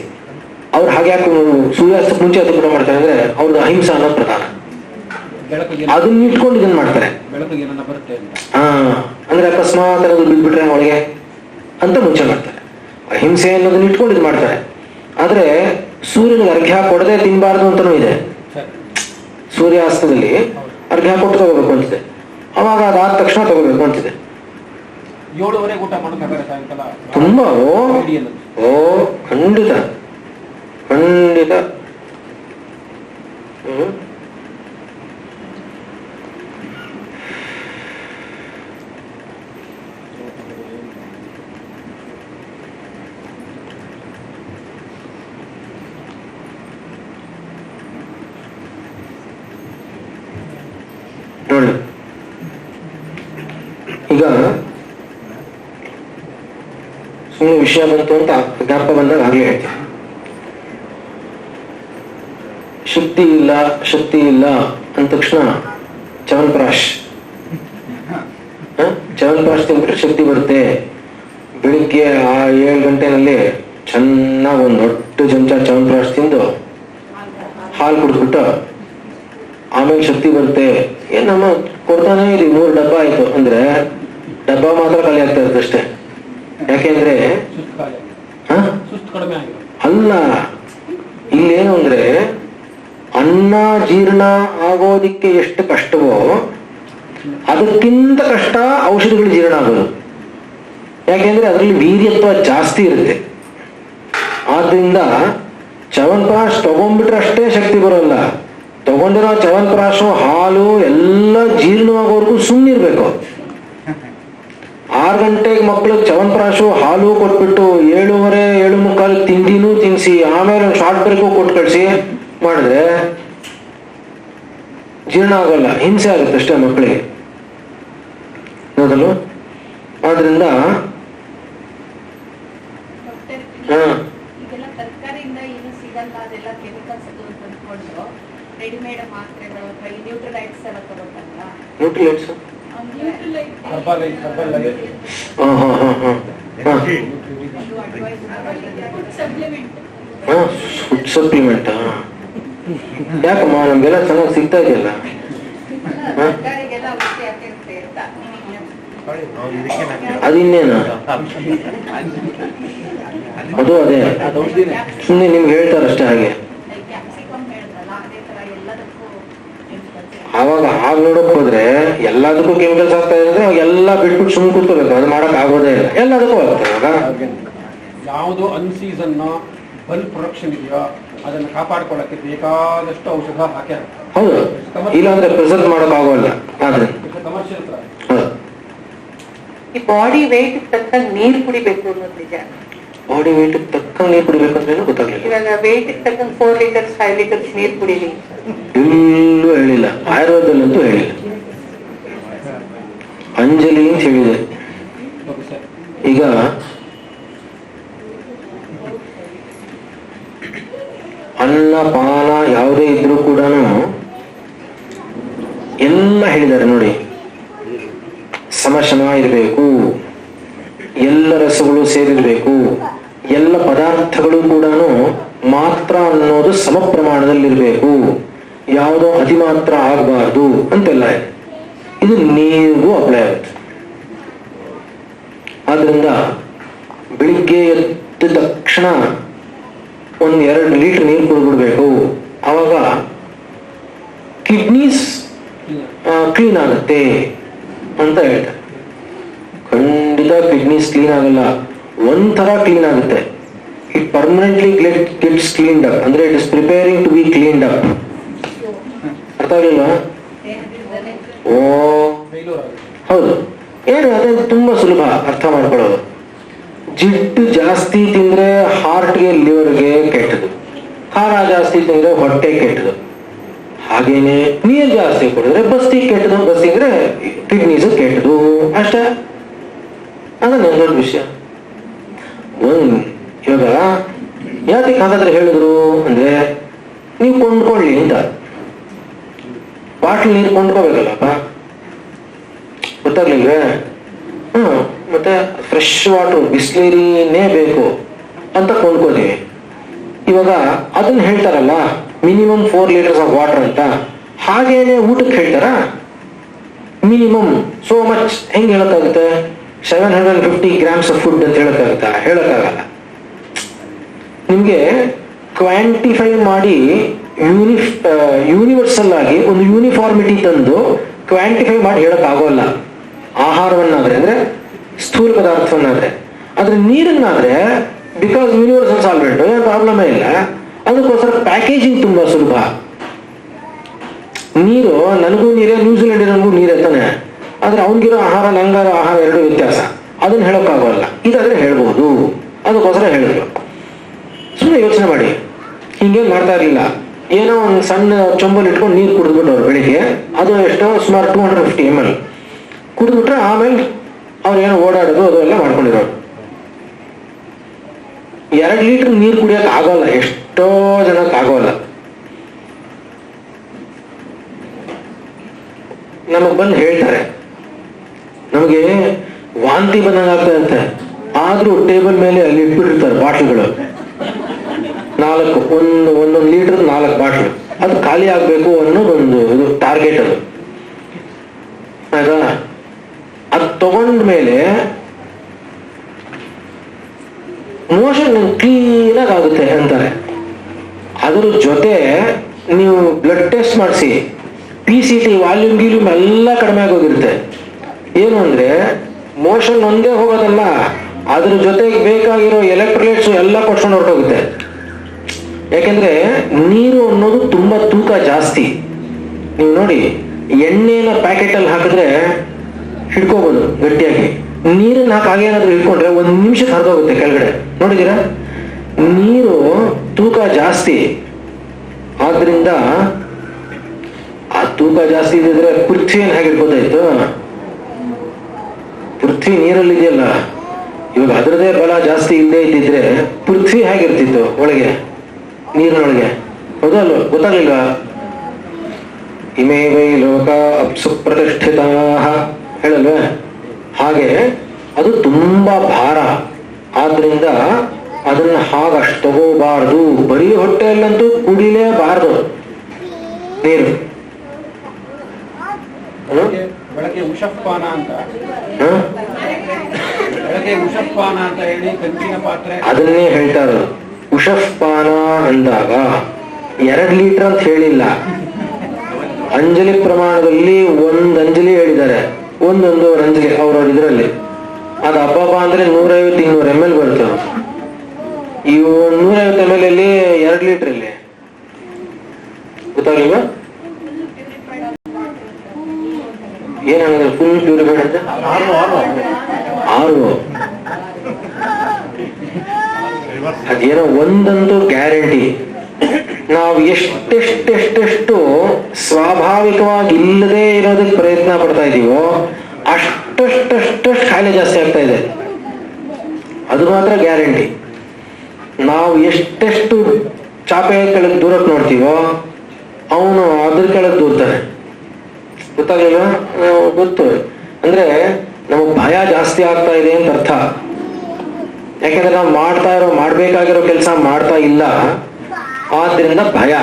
ಅವ್ರು ಹಾಗೆ ಯಾಕೆ ಸೂರ್ಯಾಸ್ತಕ್ಕೆ ಮುಂಚೆ ಅದು ಊಟ ಮಾಡ್ತಾರೆ ಅಂದ್ರೆ ಅವ್ರದ್ದು ಅಹಿಂಸಾ ಅನ್ನೋದು ಪ್ರಧಾನ. ಬೆಳಕಿಗೆ ಅದನ್ನ ಇಟ್ಕೊಂಡು ಇದನ್ನ ಮಾಡ್ತಾರೆ. ಬೆಳಕಿಗೆ ಏನನ್ನ ಬರುತ್ತೆ ಅಂತ. ಅಂದ್ರೆ ಅಕಸ್ಮಾತ್ ಅನ್ನೋದು ಬಿದ್ಬಿಟ್ರೆ ಒಳಗೆ ಅಂತ ಮುಂಚೆ ಮಾಡ್ತಾರೆ. ಅಹಿಂಸೆ ಅನ್ನೋದನ್ನ ಇಟ್ಕೊಂಡು ಇದು ಮಾಡ್ತಾರೆ. ಆದ್ರೆ ಸೂರ್ಯನಿಗೆ ಅರ್ಘ್ಯ ಕೊಡದೆ ತಿನ್ಬಾರ್ದು ಅಂತನೂ ಇದೆ. ಸೂರ್ಯಾಸ್ತದಲ್ಲಿ ಅರ್ಘ್ಯ ಕೊಟ್ಟು ತಗೋಬೇಕು ಅಂತಿದೆ, ಅವಾಗ ಅದಾದ ತಕ್ಷಣ ತಗೋಬೇಕು ಅಂತಿದೆ. 7:30 ಊಟ ಮಾಡೋಕ್ಕಾಗಲ್ಲ ಸಾಯಂಕಾಲ. ತುಂಬಾ ಓ ಖಂಡಿತ ಖಂಡಿತ. ನೋಡಿ, ಈಗ ಸುಮ್ಮನೆ ವಿಷಯ ಬಂತು ಅಂತ ಜ್ಞಾಪಕ ಬಂದಾಗ ಆಗ್ಲೇ ಹೇಳ್ತೀನಿ. ಶಕ್ತಿ ಇಲ್ಲ ಅಂದ ತಕ್ಷಣ ಚ್ಯವನ್ಪ್ರಾಶ್ ತಿಂದ್ಬಿಟ್ರೆ ಶಕ್ತಿ ಬರುತ್ತೆ. ಬೆಳಿಗ್ಗೆ 7 ಗಂಟೆನಲ್ಲಿ ಚೆನ್ನಾಗಿ ಒಂದು ದೊಡ್ಡ ಚಮಚ ಚ್ಯವನ್ಪ್ರಾಶ್ ತಿಂದು ಹಾಲು ಕುಡಿದ್ಬಿಟ್ಟು ಆಮೇಲೆ ಶಕ್ತಿ ಬರುತ್ತೆ. ಏನಮ್ಮ ಕೊಡ್ತಾನೆ ಇಲ್ಲಿ 3 ಡಬ್ಬ ಆಯ್ತು ಅಂದ್ರೆ ಡಬ್ಬ ಮಾತ್ರ ಖಾಲಿ ಆಗ್ತಾ ಇರುತ್ತೆ ಅಷ್ಟೇ. ಯಾಕೆಂದ್ರೆ ಅಲ್ಲ, ಇಲ್ಲೇನು ಅಂದ್ರೆ ಅನ್ನ ಜೀರ್ಣ ಆಗೋದಿಕ್ಕೆ ಎಷ್ಟು ಕಷ್ಟವೋ ಅದಕ್ಕಿಂತ ಕಷ್ಟ ಔಷಧಿಗಳು ಜೀರ್ಣ ಆಗೋದು. ಯಾಕೆಂದ್ರೆ ಅದರಲ್ಲಿ ವೀರ್ಯತ್ವ ಜಾಸ್ತಿ ಇರುತ್ತೆ. ಆದ್ರಿಂದ ಚ್ಯವನ್ಪ್ರಾಶ್ ತಗೊಂಡ್ಬಿಟ್ರೆ ಅಷ್ಟೇ ಶಕ್ತಿ ಬರೋಲ್ಲ. ತಗೊಂಡಿರೋ ಚ್ಯವನ್ಪ್ರಾಶು ಹಾಲು ಎಲ್ಲ ಜೀರ್ಣವಾಗೋವರೆಗೂ ಸುಮ್ಮನಿರ್ಬೇಕು. 6 ಗಂಟೆಗೆ ಮಕ್ಕಳಿಗೆ ಚ್ಯವನ್ಪ್ರಾಶು ಹಾಲು ಕೊಟ್ಬಿಟ್ಟು 7:30 7:45 ತಿಂಡಿನೂ ತಿನ್ನಿಸಿ ಆಮೇಲೆ ಒಂದು ಶಾರ್ಟ್ ಬ್ರೇಕು ಕೊಟ್ಟು ಕಳಿಸಿ ಮಾಡಿದ್ರೆ ಜೀರ್ಣ ಆಗೋಲ್ಲ, ಹಿಂಸೆ ಆಗುತ್ತೆ ಅಷ್ಟೇ ಮಕ್ಕಳಿಗೆ. ಹೌದಲ್ವ? ಆದ್ರಿಂದ ನ್ಯೂಟ್ರಿಲೈಟ್ಸ್ ಫುಡ್ ಸಪ್ಲಿಮೆಂಟ್ ಯಾಕಮ್ಮ ನಮ್ಗೆಲ್ಲ ಚೆನ್ನಾಗಿ ಸಿಗ್ತಾ ಇದೆಯಲ್ಲ. ಅದಿನ್ನೇನು ಅದು ಅದೇ ಸುಮ್ಮನೆ ನಿಮ್ಗೆ ಹೇಳ್ತಾರಷ್ಟೇ. ಹಾಗೆ ಆವಾಗ ಹಾಗೆ ನೋಡಕ್ ಹೋದ್ರೆ ಎಲ್ಲದಕ್ಕೂ ಕೆಮಿಕಲ್ಸ್ ಆಗ್ತಾ ಇದೆ. ಎಲ್ಲ ಬಿಟ್ಬಿಟ್ಟು ಸುಮ್ಮನೆ ಕೂತ್ಕೋಬೇಕು, ಅದು ಮಾಡಕ್ ಆಗೋದೇ ಇಲ್ಲ. ಎಲ್ಲದಕ್ಕೂ ಆಗ್ತದೆ. ಆಗ ಯಾವುದು ಅನ್ಸೀಸನ್ ಬಲ್ಬ್ ಪ್ರೊಡಕ್ಷನ್ ಇದೆಯೋ ಅದನ್ನು ಕಾಪಾಡ್ಕೊಳ್ಳಕ್ಕೆ ಬೇಕಾದಷ್ಟು ಔಷಧ ಹಾಕಿ. ಹೌದು, ಇಲ್ಲಾಂದ್ರೆ ಪ್ರಿಸರ್ವ್ ಮಾಡಕ್ ಆಗೋಲ್ಲ. ಆದ್ರೆ ಕಮರ್ಷಿಯಲ್ ಈ ಬಾಡಿ ವೇಟ್ ತಕ್ಕಂಗೆ ನೀರು ಕುಡಿಬೇಕು ಅನ್ನೋದು ನಿಜ. ಬಾಡಿ ವೇಟ್ ತಕ್ಕಂಗೆ ನೀರು ಕುಡಿಬೇಕು ಅಂದ್ರೆ ಗೊತ್ತಾಗ್ಲಿಲ್ಲ. ಇವಾಗ ವೇಟ್ ತಕ್ಕಂಗೆ 4 ಲೀಟರ್ಸ್ 5 ಲೀಟರ್ಸ್ ನೀರು ಕುಡಿಲಿ ಎಲ್ಲೂ ಹೇಳಿಲ್ಲ, ಆಯುರ್ವೇದದಲ್ಲಂತೂ ಹೇಳಿಲ್ಲ. ಅಂಜಲಿ ಅಂತ ಹೇಳಿದೆ. ಈಗ ಅನ್ನ ಪಾನ ಯಾವುದೇ ಇದ್ರೂ ಕೂಡ ಎಲ್ಲ ಹೇಳಿದ್ದಾರೆ ನೋಡಿ. ಸಮಶಮ ಇರಬೇಕು, ಎಲ್ಲ ರಸಗಳು ಸೇರಿರ್ಬೇಕು, ಎಲ್ಲ ಪದಾರ್ಥಗಳು ಕೂಡ ಮಾತ್ರ ಅನ್ನೋದು ಸಮ ಪ್ರಮಾಣದಲ್ಲಿರ್ಬೇಕು, ಯಾವುದೋ ಅತಿ ಮಾತ್ರ ಆಗಬಾರ್ದು ಅಂತೆಲ್ಲ ಇದೆ. ಇದು ನೀರಿಗೂ ಅಪ್ಲೈ ಆಗುತ್ತೆ. ಆದ್ರಿಂದ ಬೆಳಿಗ್ಗೆ ಎದ್ದ ತಕ್ಷಣ 1-2 ಲೀಟರ್ ನೀರು ಕುಡಿದ್ಬಿಡ್ಬೇಕು. ಆವಾಗ ಕಿಡ್ನೀಸ್ ಕ್ಲೀನ್ ಆಗುತ್ತೆ ಅಂತ ಹೇಳ್ತಾರೆ. ಖಂಡಿತ ಕಿಡ್ನೀಸ್ ಕ್ಲೀನ್ ಆಗಲ್ಲ, ಒಂಥರ ಕ್ಲೀನ್ ಆಗುತ್ತೆ. It permanently gets cleaned up. ಅಂದ್ರೆ it is preparing to be cleaned up. ಅರ್ಥ ಆಗಲಿಲ್ಲ? ಓ ಹೌದು, ಏನು ಅದೇ ತುಂಬಾ ಸುಲಭ ಅರ್ಥ ಮಾಡ್ಕೊಳ್ಳೋದು. ಜಿಡ್ಡು ಜಾಸ್ತಿ ತಿಂದ್ರೆ ಹಾರ್ಟ್ಗೆ ಲಿವರ್ಗೆ ಕೆಟ್ಟದು, ಖಾರ ಜಾಸ್ತಿ ತಿಂದ್ರೆ ಹೊಟ್ಟೆ ಕೆಟ್ಟದು. ಹಾಗೇನೆ ನೀರು ಜಾಸ್ತಿ ಕುಡಿದ್ರೆ ಬಸ್ತಿ ಕೆಟ್ಟದು, ಬಸ್ತಿ ಅಂದ್ರೆ ಕಿಡ್ನೀಸು ಕೆಟ್ಟದು ಅಷ್ಟೇ. ಅದನ್ನ ದೊಡ್ಡ ವಿಷಯ. ಇವಾಗ ಯಾತಕ್ಕೆ ಹಾಗಾದ್ರೆ ಹೇಳಿದ್ರು ಅಂದ್ರೆ ನೀವು ಕೊಂಡ್ಕೊಳ್ಳಿ ಅಂತ. ಬಾಟ್ಲ್ ನೀರು ಕೊಂಡ್ಕೋಬೇಕಲ್ಲಪ್ಪ, ಗೊತ್ತಾಗ್ಲಿಲ್ವೇ? ಮತ್ತೆ ಫ್ರೆಶ್ ವಾಟರ್ ಬಿಸ್ಲೇರಿನೇ ಬೇಕು ಅಂತ ಕೊಂಡ್ಕೋತೀವಿ. ಇವಾಗ ಅದನ್ನ ಹೇಳ್ತಾರಲ್ಲ ಮಿನಿಮಮ್ 4 ಲೀಟರ್ಸ್ ಆಫ್ ವಾಟರ್ ಅಂತ, ಹಾಗೇನೆ ಊಟಕ್ಕೆ ಹೇಳ್ತಾರ ಮಿನಿಮಮ್ ಸೋ ಮಚ್. ಹೆಂಗ್ ಹೇಳಕ್ಕಾಗುತ್ತೆ? 750 ಗ್ರಾಮ್ಸ್ ಆಫ್ ಫುಡ್ ಅಂತ ಹೇಳಕ್ಕಾಗತ್ತಾ? ಹೇಳಕ್ಕಾಗಲ್ಲ. ನಿಮ್ಗೆ ಕ್ವಾಂಟಿಫೈ ಮಾಡಿ ಯೂನಿವರ್ಸಲ್ ಆಗಿ ಒಂದು ಯೂನಿಫಾರ್ಮಿಟಿ ತಂದು ಕ್ವಾಂಟಿಫೈ ಮಾಡಿ ಹೇಳಕ್ ಆಗೋಲ್ಲ. ಆಹಾರವನ್ನಾದ್ರೆ ಅಂದ್ರೆ ಸ್ಥೂಲ ಪದಾರ್ಥವನ್ನಾದ್ರೆ. ಆದ್ರೆ ನೀರನ್ನಾದ್ರೆ ಬಿಕಾಸ್ ಯೂನಿವರ್ಸಲ್ ಸಾಲ್ವೆಂಟ್ ಏನು ಪ್ರಾಬ್ಲಮೇ ಇಲ್ಲ. ಅದಕ್ಕೋಸ್ಕರ ಪ್ಯಾಕೇಜಿಂಗ್ ತುಂಬಾ ಸುಲಭ. ನೀರು ನನಗೂ ನೀರೇ, ನ್ಯೂಜಿಲೆಂಡಿನಗೂ ನೀರೇ ತಾನೆ. ಆದ್ರೆ ಅವನಿಗಿರೋ ಆಹಾರ ನಂಗಾರೋ ಆಹಾರ ಎರಡು ವ್ಯತ್ಯಾಸ. ಅದನ್ನ ಹೇಳೋಕ್ಕಾಗೋಲ್ಲ. ಇದಾದ್ರೆ ಹೇಳ್ಬೋದು, ಅದಕ್ಕೋಸ್ಕರ ಹೇಳಿದ್ರು. ಸುಮ್ಮನೆ ಯೋಚನೆ ಮಾಡಿ, ಹಿಂಗೇನು ಮಾಡ್ತಾ ಇರಲಿಲ್ಲ. ಏನೋ ಒಂದು ಸಣ್ಣ ಚೊಂಬಲ್ಲಿ ಇಟ್ಕೊಂಡು ನೀರು ಕುಡಿದ್ಬಿಟ್ಟು ಅವ್ರು ಬೆಳಿಗ್ಗೆ, ಅದು ಎಷ್ಟೋ ಸುಮಾರು 250 ml ಕುಡಿದ್ಬಿಟ್ರೆ ಆಮೇಲೆ ಅವ್ರು ಏನೋ ಓಡಾಡೋದು ಅದು ಎಲ್ಲ ಮಾಡ್ಕೊಂಡಿರೋರು. 2 ಲೀಟರ್ ನೀರು ಕುಡಿಯೋಕೆ ಆಗೋಲ್ಲ, ಎಷ್ಟೋ ಜನಕ್ಕೆ ಆಗೋಲ್ಲ. ನಮಗ್ ಬಂದು ಹೇಳ್ತಾರೆ ನಮಗೆ ವಾಂತಿ ಬಂದಂಗಾಗ್ತಾ ಇರುತ್ತೆ. ಆದ್ರೂ ಟೇಬಲ್ ಮೇಲೆ ಅಲ್ಲಿ ಇಟ್ಬಿಟ್ಟಿರ್ತಾರೆ ಬಾಟ್ಲ್ಗಳು, 4 ಒಂದೊಂದು ಲೀಟರ್ 4 ಬಾಟ್ಲು. ಅದು ಖಾಲಿ ಆಗ್ಬೇಕು ಅನ್ನೋದೊಂದು ಇದು ಟಾರ್ಗೆಟ್. ಅದು ಆಯ್ತಾ? ಅದು ತಗೊಂಡ ಮೇಲೆ ಮೋಷನ್ ಕ್ಲೀನಾಗಿ ಆಗುತ್ತೆ ಅಂತಾರೆ. ಅದ್ರ ಜೊತೆ ನೀವು ಬ್ಲಡ್ ಟೆಸ್ಟ್ ಮಾಡಿಸಿ, PCT ವಾಲ್ಯೂಮ್ ಗೀಲ್ಯೂಮ್ ಎಲ್ಲ ಕಡಿಮೆ ಆಗೋಗಿರುತ್ತೆ. ಏನು ಅಂದ್ರೆ ಮೋಷನ್ ಒಂದೇ ಹೋಗೋದಲ್ಲ, ಅದ್ರ ಜೊತೆಗೆ ಬೇಕಾಗಿರೋ ಎಲೆಕ್ಟ್ರೋಲೈಟ್ಸ್ ಎಲ್ಲ ಕೊಡ್ಸ್ಕೊಂಡು ಹೊರಟೋಗುತ್ತೆ. ಯಾಕೆಂದ್ರೆ ನೀರು ಅನ್ನೋದು ತುಂಬಾ ತೂಕ ಜಾಸ್ತಿ. ನೀವು ನೋಡಿ, ಎಣ್ಣೆನ ಪ್ಯಾಕೆಟ್ ಅಲ್ಲಿ ಹಾಕಿದ್ರೆ ಹಿಡ್ಕೋಬಹುದು ಗಟ್ಟಿಯಾಗಿ, ನೀರನ್ನ ಹಾಗೇನಾದ್ರೂ ಹಿಡ್ಕೊಂಡ್ರೆ 1 ನಿಮಿಷಕ್ಕೆ ಹರಿದೋಗುತ್ತೆ ಕೆಳಗಡೆ. ನೋಡಿದೀರಾ? ನೀರು ತೂಕ ಜಾಸ್ತಿ. ಆದ್ರಿಂದ ಆ ತೂಕ ಜಾಸ್ತಿ ಇದ್ರೆ ಪೃಥ್ವಿಯನ್ನು ಹೇಗೆ ಹಿಡ್ಕೋತಾಯಿತ್ತು? ಪೃಥ್ವಿ ನೀರಲ್ಲಿದೆಯಲ್ಲ, ಇವಾಗ ಅದರದೇ ಬಲ ಜಾಸ್ತಿ ಇಲ್ಲದೆ ಇದ್ದಿದ್ರೆ ಪೃಥ್ವಿ ಹೇಗಿರ್ತಿತ್ತು ಒಳಗೆ, ನೀರಿನೊಳಗೆ? ಹೌದಲ್ವ? ಗೊತ್ತಾಗ್ಲಿಲ್ವಾ? ಇಮೇ ವೈ ಲೋಕ ಅಪ್ಸು ಪ್ರತಿಷ್ಠಿತ ಹೇಳಲ್ವೇ? ಹಾಗೆ ಅದು ತುಂಬಾ ಭಾರ. ಆದ್ರಿಂದ ಅದನ್ನ ಹಾಗಷ್ಟು ತಗೋಬಾರ್ದು. ಬರೀ ಹೊಟ್ಟೆಯಲ್ಲಂತೂ ಕುಡಿಲೇಬಾರ್ದು ನೀರು. ಬೆಳಗ್ಗೆ ಉಷಪಾನ ಅಂತ, ಬೆಳಗ್ಗೆ ಉಷಪಾನ ಅಂತ ಹೇಳಿ ಕಂಚಿನ ಪಾತ್ರೆ ಅದನ್ನೇ ಹೇಳ್ತಾರೆ. ಉಷಪಾನ ಅಂದಾಗ 2 ಲೀಟರ್ ಅಂತ ಹೇಳಿಲ್ಲ, ಅಂಜಲಿ ಪ್ರಮಾಣದಲ್ಲಿ 1 ಅಂಜಲಿ ಹೇಳಿದ್ದಾರೆ. 1 ಅಂಜಲಿ ಅವ್ರವ್ರ ಇದರಲ್ಲಿ. ಅದು ಹಬ್ಬ ಅಂದ್ರೆ 150-200 ml ಬರುತ್ತೆ. ಈ 150 ml ಅಲ್ಲಿ 2 ಲೀಟರ್ ಇಲ್ಲಿ ಗೊತ್ತಾಗ್ಲಿಲ್ವಾ? ಏನಾಗಿದೆ ಫುಲ್ ಪ್ಯೂರಿಫೈಡ್ ಅಂತ? 6. ಅದೇನೋ ಒಂದಂತೂ ಗ್ಯಾರಂಟಿ. ನಾವು ಎಷ್ಟೆಷ್ಟು ಸ್ವಾಭಾವಿಕವಾಗಿ ಇಲ್ಲದೆ ಇರೋದಕ್ಕೆ ಪ್ರಯತ್ನ ಪಡ್ತಾ ಇದೀವೋ ಅಷ್ಟಷ್ಟು ಕಾಯಿಲೆ ಜಾಸ್ತಿ ಆಗ್ತಾ ಇದೆ. ಅದು ಮಾತ್ರ ಗ್ಯಾರಂಟಿ. ನಾವು ಎಷ್ಟೆಷ್ಟು ಚಾಪೆ ಕೆಳಗೆ ದೂರಕ್ಕೆ ನೋಡ್ತೀವೋ ಅವನು ಅದ್ರ ಕೆಳಗೆ ದೂರ್ತಾನೆ. ಗೊತ್ತಾಗಲಿಲ್ವಾ? ಗೊತ್ತು. ಅಂದ್ರೆ ನಮಗ್ ಭಯ ಜಾಸ್ತಿ ಆಗ್ತಾ ಇದೆ ಅಂತ ಅರ್ಥ. ಯಾಕೆಂದ್ರೆ ನಾವು ಮಾಡ್ಬೇಕಾಗಿರೋ ಕೆಲಸ ಮಾಡ್ತಾ ಇಲ್ಲ, ಆದ್ರಿಂದ ಭಯ.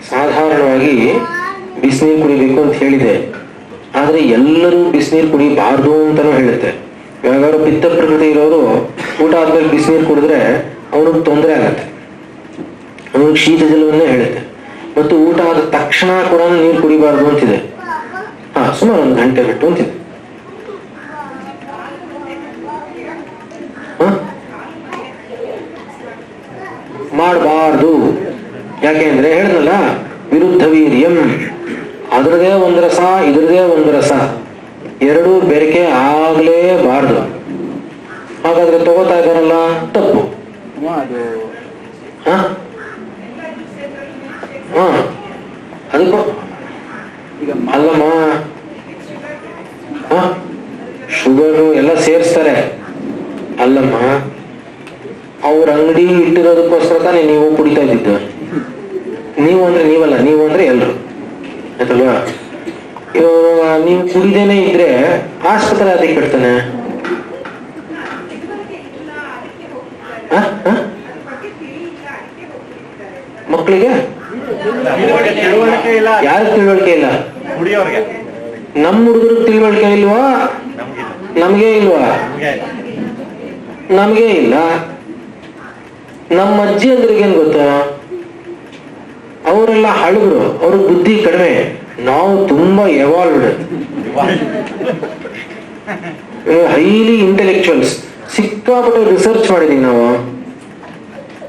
ಸಾಧಾರಣವಾಗಿ ಬಿಸಿನೀರು ಕುಡಿಬೇಕು ಅಂತ ಹೇಳಿದೆ, ಆದ್ರೆ ಎಲ್ಲರೂ ಬಿಸಿನೀರು ಕುಡಿಬಾರ್ದು ಅಂತಾನೂ ಹೇಳುತ್ತೆ. ಯಾವಾಗಾದ್ರು ಪಿತ್ತ ಪ್ರಕೃತಿ ಇರೋರು ಊಟ ಆದ್ಮೇಲೆ ಬಿಸಿನೀರು ಕುಡಿದ್ರೆ ಅವನಿಗೆ ತೊಂದರೆ ಆಗತ್ತೆ, ಅವನಿಗೆ ಶೀತ ಜಲವನ್ನೇ ಹೇಳುತ್ತೆ. ಮತ್ತು ಊಟ ಆದ ತಕ್ಷಣ ಕೂಡ ನೀರು ಕುಡಿಬಾರ್ದು ಅಂತಿದೆ. ಸುಮಾರು 1 ಗಂಟೆ ಬಿಟ್ಟು ಅಂತಿದೆ. ಮಾಡಬಾರ್ದು. ಯಾಕೆಂದ್ರೆ ಹೇಳಿದ್ನಲ್ಲ, ವಿರುದ್ಧ ವೀರ್ಯಂ. ಅದ್ರದೇ ಒಂದು ರಸ, ಇದ್ರದೇ ಒಂದು ರಸ, ಎರಡೂ ಬೆರಕೆ ಆಗ್ಲೇಬಾರ್ದು. ಹಾಗಾದ್ರೆ ತಗೋತಾ ಇದ್ದಾರಲ್ಲ, ತಪ್ಪು. ಅದು ಹಾ ಹಾ ಅದಕ್ಕೂ ಈಗ ಅಲ್ಲಮ್ಮ, ಹಾ ಶುಗರು ಎಲ್ಲ ಸೇರಿಸ್ತಾರೆ. ಅಲ್ಲಮ್ಮ, ಅವ್ರ ಅಂಗಡಿ ಇಟ್ಟಿರೋದಕ್ಕೋಸ್ಕರ ತಾನೇ ನೀವು ಕುಡಿತಾ ಇದ್ದಿದ್ದು. ನೀವು ಅಂದ್ರೆ ನೀವಲ್ಲ, ನೀವು ಅಂದ್ರೆ ಎಲ್ರು, ಆಯ್ತಲ್ವಾ? ಇವಾಗ ನೀವು ಕುಡಿದೇನೆ ಇದ್ರೆ ಆಸ್ಪತ್ರೆ ಅದಕ್ಕೆ ಕಟ್ತಾನೆ. ಮಕ್ಕಳಿಗೆ ಯಾರು ತಿಳುವಳಿಕೆ ಇಲ್ಲ? ನಮ್ಮ ಹುಡುಗರಿಗೆ ತಿಳುವಳಿಕೆ ಇಲ್ವಾ? ನಮ್ಗೆ ಇಲ್ವಾ? ನಮ್ಗೆ ಇಲ್ಲ. ನಮ್ಮ ಅಜ್ಜಿ ಅಂದ್ರಿಗೇನ್ ಗೊತ್ತಾ? ಅವರೆಲ್ಲ ಹಳಗರು, ಅವ್ರ ಬುದ್ಧಿ ಕಡಿಮೆ. ನಾವು ತುಂಬಾ ಎವಾಲ್ವ್ಡ್, ಹೈಲಿ ಇಂಟೆಲೆಕ್ಚುಯಲ್ಸ್. ಸಿಕ್ಕಾಪಟ್ಟೆ ರಿಸರ್ಚ್ ಮಾಡಿದೀವಿ ನಾವು,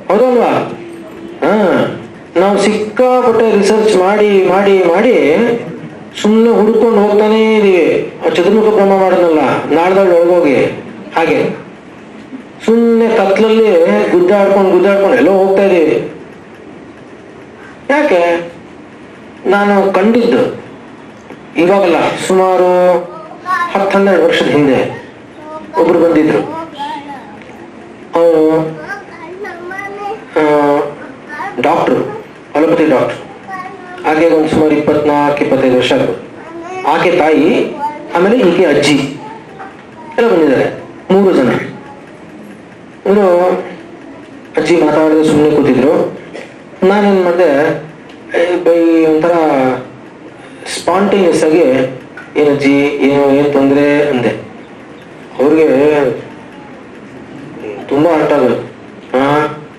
ಹೌದಲ್ವಾ? ನಾವು ಸಿಕ್ಕಾಪಟ್ಟೆ ರಿಸರ್ಚ್ ಮಾಡಿ ಮಾಡಿ ಮಾಡಿ ಸುಮ್ಮನೆ ಹುಡ್ಕೊಂಡು ಹೋಗ್ತಾನೇ ಇದೀವಿ. ಚತುರ್ಮುಖ ಬ್ರಹ್ಮ ಮಾಡೋದಲ್ಲ, ನಾಳ್ದಾಗ ಒಳಗೋಗಿ ಹಾಗೆ ಸುಮ್ಮನೆ ಕತ್ಲಲ್ಲಿ ಗುದ್ದಾಡ್ಕೊಂಡು ಎಲ್ಲೋ ಹೋಗ್ತಾ ಇದೀವಿ. ಯಾಕೆ? ನಾನು ಕಂಡಿದ್ದು ಇವಾಗಲ್ಲ, ಸುಮಾರು 10-12 ವರ್ಷದ ಹಿಂದೆ ಒಬ್ರು ಬಂದಿದ್ರು. ಅವರು ಡಾಕ್ಟ್ರು, ಅಲೋಪತಿ ಡಾಕ್ಟ್ರು. ಆಕೆ ಒಂದು ಸುಮಾರು 24-25 ವರ್ಷ ಆಗ್ಬೋದು. ಆಕೆ ತಾಯಿ, ಆಮೇಲೆ ಈಕೆ ಅಜ್ಜಿ ಎಲ್ಲ ಬಂದಿದ್ದಾರೆ, 3 ಜನ. ಇವರು ಅಜ್ಜಿ ಮಾತಾಡಿದ್ರೆ ಸುಮ್ಮನೆ ಕೂತಿದ್ರು. ನಾನೇನು ಮಾಡಿದೆ, ಒಂಥರ ಸ್ಪಾಂಟೇನಿಯಸ್ ಆಗಿ ಏನಜ್ಜಿ ಏನು ತೊಂದರೆ ಅಂದೆ. ಅವ್ರಿಗೆ ತುಂಬಾ ಹರ್ಟ್ ಆಗೋದು.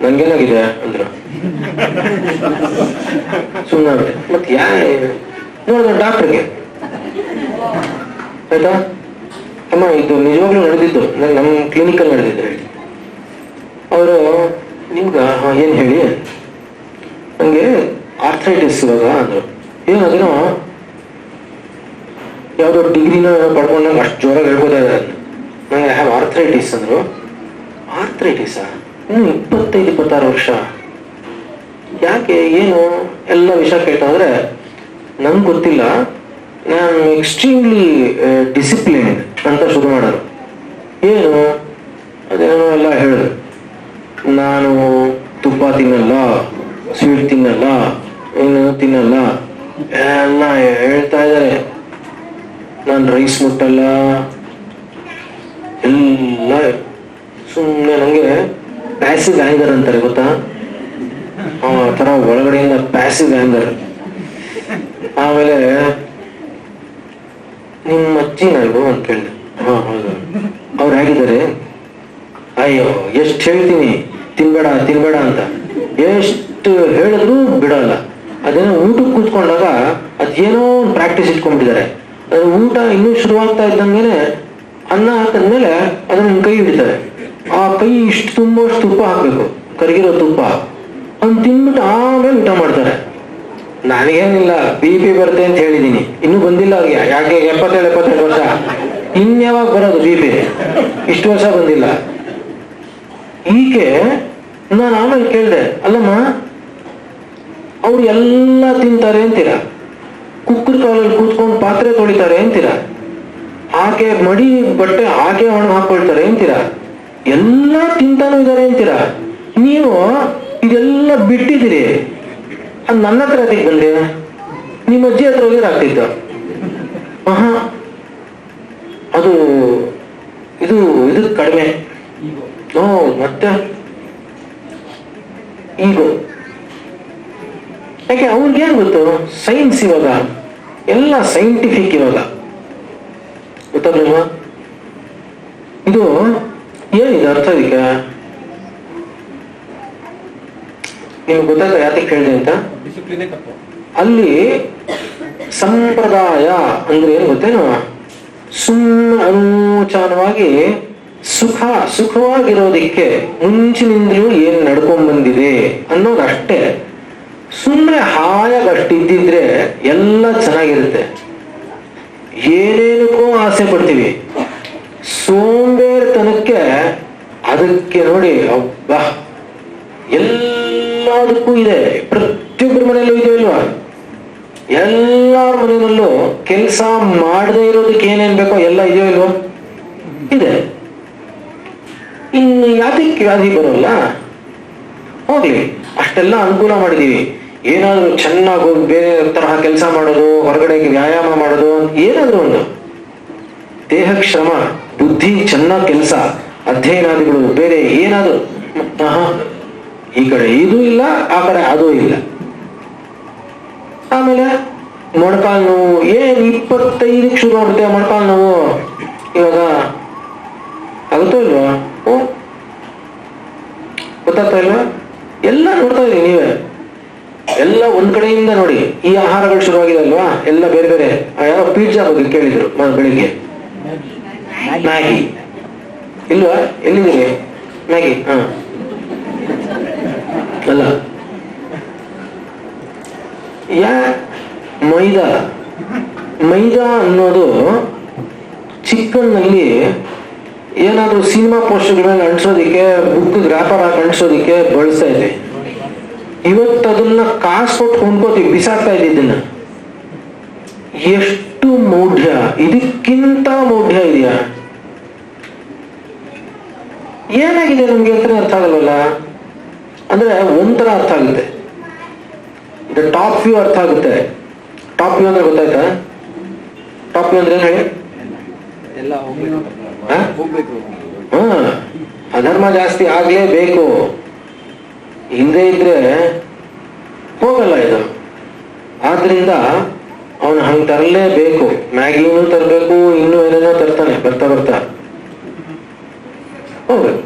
ನನ್ಗೇನಾಗಿದೆ ಅಂದ್ರು. ಸುಮ್ಮನೆ ಮತ್ತೆ ನೋಡಿದ್ರೆ ಡಾಕ್ಟ್ರಿಗೆ, ಆಯ್ತಾ ಅಮ್ಮ ಇದು ನಿಜವಾಗ್ಲೂ ನಡೆದಿದ್ದು, ನಮ್ಮ ಕ್ಲಿನಿಕಲ್ಲಿ ನಡೆದಿದ್ದು ಹೇಳಿ. ಅವರು ನಿಮ್ಗ ಏನ್ ಹೇಳಿ, ನಂಗೆ ಆರ್ಥ್ರೈಟಿಸ್ ಇವಾಗ ಅಂದ್ರು. ಏನದೇನೋ ಯಾವ್ದೋ ಡಿಗ್ರಿನ ಪಡ್ಕೊಂಡಂಗೆ ಅಷ್ಟು ಜೋರಾಗಿ ಹೇಳ್ಬೋದ ನಂಗೆ ಹ್ಯಾವ್ ಆರ್ಥ್ರೈಟಿಸ್ ಅಂದ್ರು. ಆರ್ಥ್ರೈಟಿಸಾ? ಇನ್ನು 25-26 ವರ್ಷ? ಯಾಕೆ, ಏನು ಎಲ್ಲ ವಿಷಯ ಕೇಳ್ತಾ ಅಂದ್ರೆ ನಂಗೆ ಗೊತ್ತಿಲ್ಲ, ನಾನು ಎಕ್ಸ್ಟ್ರೀಮ್ಲಿ ಡಿಸಿಪ್ಲಿನ್ಡ್ ಅಂತ ಶುರು ಮಾಡೋರು. ಏನು ಅದೇನೋ ಎಲ್ಲ ಹೇಳಿದ್ರು. ನಾನು ತುಪ್ಪ ತಿನ್ನಲ್ಲ, ಸ್ವೀಟ್ ತಿನ್ನಲ್ಲ, ಏನು ತಿನ್ನಲ್ಲ ಎಲ್ಲ ಹೇಳ್ತಾ ಇದ್ದಾರೆ. ನಾನು ರೈಸ್ ಮುಟ್ಟಲ್ಲ ಎಲ್ಲ. ಸುಮ್ಮನೆ ನಂಗೆ ಪ್ಯಾಸಿವ್ ಆಂಗರ್ ಅಂತಾರೆ, ಗೊತ್ತಾ? ಆ ತರ ಒಳಗಡೆಯಿಂದ ಪ್ಯಾಸಿವ್ ಆಂಗರ್. ಆಮೇಲೆ ನಿಮ್ಮ ಅಜ್ಜಿ ನಾನು ಅಂತ ಕೇಳಿದೆ. ಹೌದು. ಅವ್ರು ಹೇಗಿದ್ದಾರೆ? ಅಯ್ಯೋ ಎಷ್ಟು ಹೇಳ್ತೀನಿ ತಿನ್ಬೇಡ ತಿನ್ಬೇಡ ಅಂತ, ಎಷ್ಟು ಹೇಳಿದ್ರು ಬಿಡಲ್ಲ. ಅದೇನೋ ಊಟಕ್ಕೆ ಕೂತ್ಕೊಂಡಾಗ ಅದೇನೋ ಒಂದು ಪ್ರಾಕ್ಟೀಸ್ ಇಟ್ಕೊಂಡ್ಬಿಟ್ಟಿದ್ದಾರೆ. ಅದು ಊಟ ಇನ್ನೂ ಶುರುವಾಗ್ತಾ ಇದ್ದಂಗೆನೆ ಅನ್ನ ಹಾಕಿದ್ಮೇಲೆ ಅದನ್ನ ಕೈ ಹಿಡಿತಾರೆ. ಆ ಕೈ ಇಷ್ಟು ತುಂಬಷ್ಟು ತುಪ್ಪ ಹಾಕ್ಬೇಕು, ಕರಗಿರೋ ತುಪ್ಪ. ಅವ್ನು ತಿನ್ಬಿಟ್ಟು ಆಮೇಲೆ ಊಟ ಮಾಡ್ತಾರೆ. ನನಗೇನಿಲ್ಲ, BP ಬರುತ್ತೆ ಅಂತ ಹೇಳಿದೀನಿ, ಇನ್ನೂ ಬಂದಿಲ್ಲ ಅವ್ರಿಗೆ. ಯಾಕೆ 77-78 ವರ್ಷ, ಇನ್ಯಾವಾಗ ಬರೋದು BP? ಇಷ್ಟು ವರ್ಷ ಬಂದಿಲ್ಲ. ಈಕೆ ನಾನು ಆಮೇಲೆ ಕೇಳಿದೆ, ಅಲ್ಲಮ್ಮ ಅವ್ರು ಎಲ್ಲ ತಿಂತಾರೆ ಅಂತೀರ, ಕುಕ್ಕರ್ ಕಾಲಲ್ಲಿ ಕೂತ್ಕೊಂಡು ಪಾತ್ರೆ ತೊಳಿತಾರೆ ಅಂತೀರ, ಆಕೆ ಮಡಿ ಬಟ್ಟೆ ಆಕೆ ಒಣಗಿ ಹಾಕೊಳ್ತಾರೆ ಅಂತೀರ, ಎಲ್ಲ ತಿಂತಾನೂ ಇದ್ದಾರೆ ಅಂತೀರ. ನೀವು ಇದೆಲ್ಲ ಬಿಟ್ಟಿದ್ದೀರಿ, ಅದು ನನ್ನ ಹತ್ರ ಅದಕ್ಕೆ ಬಂದೆ, ನಿಮ್ಮ ಅಜ್ಜಿ ಹತ್ರ ಹೋಗಿರಾಗ್ತಿತ್ತು. ಅದು ಇದು ಕಡಿಮೆ. ಮತ್ತೆ ಈಗೋ ಯಾಕೆ ಅವ್ರಿಗೇನು ಗೊತ್ತು? ಸೈನ್ಸ್ ಇವಾಗ ಎಲ್ಲ ಸೈಂಟಿಫಿಕ್ ಇವಾಗ, ಗೊತ್ತಾಗ್ಲಿಲ್ವಾ? ಇದು ಏನಿದೆ ಅರ್ಥ? ಇದಕ್ಕೆ ನಿಮ್ಗೆ ಗೊತ್ತಾಗ ಯಾಕೆ ಕೇಳಿದೆ ಅಂತ? ಅಲ್ಲಿ ಸಂಪ್ರದಾಯ ಅಂದ್ರೆ ಏನು ಗೊತ್ತೇನು? ಸುಮ್ಮನೆ ಅನುಚಾನವಾಗಿ ಸುಖವಾಗಿರೋದಿಕ್ಕೆ ಮುಂಚಿನಿಂದಲೂ ಏನ್ ನಡ್ಕೊಂಡ್ ಬಂದಿದೆ ಅನ್ನೋದಷ್ಟೇ. ಸುಮ್ಮನೆ ಹಾಯಾಗಷ್ಟಿದ್ದಿದ್ರೆ ಎಲ್ಲ ಚೆನ್ನಾಗಿರುತ್ತೆ. ಏನೇನಕ್ಕೂ ಆಸೆ ಪಡ್ತೀವಿ, ಸೋಂಬೇರಿತನಕ್ಕೆ ಅದಕ್ಕೆ ನೋಡಿ ಅಬ್ಬಾ ಎಲ್ಲದಕ್ಕೂ ಇದೆ. ಪ್ರತಿಯೊಬ್ಬರ ಮನೆಯಲ್ಲೂ ಇದೆ ಇಲ್ವಾ? ಎಲ್ಲಾರ ಮನೆಯಲ್ಲೂ ಕೆಲಸ ಮಾಡದೇ ಇರೋದಕ್ಕೆ ಏನೇನ್ ಬೇಕೋ ಎಲ್ಲ ಇದೆಯೋ ಇಲ್ವೋ? ಇದೆ. ಇನ್ನು ಯಾತಕ್ಕೆ ವ್ಯಾಧಿ ಬರೋಲ್ಲ? ಹೋಗ್ಲಿ, ಅಷ್ಟೆಲ್ಲ ಅನುಕೂಲ ಮಾಡಿದೀವಿ. ಏನಾದ್ರು ಚೆನ್ನಾಗಿ ಬೇರೆ ತರಹ ಕೆಲಸ ಮಾಡೋದು, ಹೊರಗಡೆ ವ್ಯಾಯಾಮ ಮಾಡೋದು, ಏನಾದ್ರು ಒಂದು ದೇಹಕ್ಕೆ ಶ್ರಮ, ಬುದ್ಧಿ ಚೆನ್ನಾಗಿ ಕೆಲಸ, ಅಧ್ಯಯನಾದಿಗಳು, ಬೇರೆ ಏನಾದ್ರು ಈ ಕಡೆ ಇದು ಇಲ್ಲ, ಆ ಕಡೆ ಅದು ಇಲ್ಲ. ಆಮೇಲೆ ಮೊಣಕಾಲು ನೋವು, 25ಕ್ಕೆ ಶುರು ಆಗುತ್ತೆ ಮೊಣಕಾಲು ನೋವು. ಇವಾಗ ಆಗುತ್ತೋ ಇಲ್ವಾ? ಗೊತ್ತಾಗ್ತಾ ಇಲ್ವಾ? ಎಲ್ಲ ನೋಡ್ತಾ ಇದೀವಿ ನೀವೇ, ಎಲ್ಲ ಒಂದ್ ಕಡೆಯಿಂದ ನೋಡಿ. ಈ ಆಹಾರಗಳು ಶುರುವಾಗಿದೆ ಅಲ್ವಾ, ಎಲ್ಲ ಬೇರೆ ಬೇರೆ. ಯಾವ ಪಿಜ್ಜಾ ಬಗ್ಗೆ ಕೇಳಿದ್ರು ಬೆಳಿಗ್ಗೆ, ಮ್ಯಾಗಿ ಇಲ್ವಾ? ಎಲ್ಲಿದ್ದೀರಿ ಮ್ಯಾಗಿ? ಅಲ್ಲ, ಮೈದಾ ಅನ್ನೋದು ಚಿಕನ್ನಲ್ಲಿ ಏನಾದ್ರೂ ಸಿನಿಮಾ ಪೋಸ್ಟರ್ಗಳ ಮೇಲೆ ಅಂಟಿಸೋದಿಕ್ಕೆ, ಬುಕ್ ವ್ಯಾಪಾರ ಅಂಟಿಸೋದಿಕ್ಕೆ ಬಳಸ್ತಾ ಇದೆ. ಇವತ್ತು ಅದನ್ನ ಕಾಸು ಕೊಟ್ಟು ಕೊಂಡ್ಕೋತೀವಿ, ಬಿಸಾಕ್ತಾ ಇದ್ದಿದ್ದನ್ನ. ಎಷ್ಟು ಮೌಢ್ಯ! ಇದಕ್ಕಿಂತ ಮೌಢ್ಯ ಇದೆಯಾ? ಏನಾಗಿದೆ ನಮ್ಗೆ ಅಂತ ಅರ್ಥ ಆಗಲ್ವಲ್ಲ. ಅಂದ್ರೆ ಒಂಥರ ಅರ್ಥ ಆಗುತ್ತೆ, ಟಾಪ್ ವ್ಯೂ ಅರ್ಥ ಆಗುತ್ತೆ. ಟಾಪ್ ವ್ಯೂ ಅಂದ್ರೆ ಗೊತ್ತಾಯ್ತಾ? ಟಾಪ್ ವ್ಯೂ ಅಂದ್ರೆ ಏನ್ ಹೇಳಿ? ಎಲ್ಲ ಹೋಗ್ಬೇಕು. ಅಧರ್ಮ ಜಾಸ್ತಿ ಆಗ್ಲೇಬೇಕು, ಹಿಂದೆ ಇದ್ರೆ ಹೋಗಲ್ಲ ಇದು. ಆದ್ರಿಂದ ಅವನು ಹಂಗೆ ತರಲೇಬೇಕು. ಮ್ಯಾಗಿನೂ ತರಬೇಕು, ಇನ್ನೂ ಏನೇನೋ ತರ್ತಾನೆ ಬರ್ತಾ ಬರ್ತಾ. ಹೋಗ್ಬೇಕು.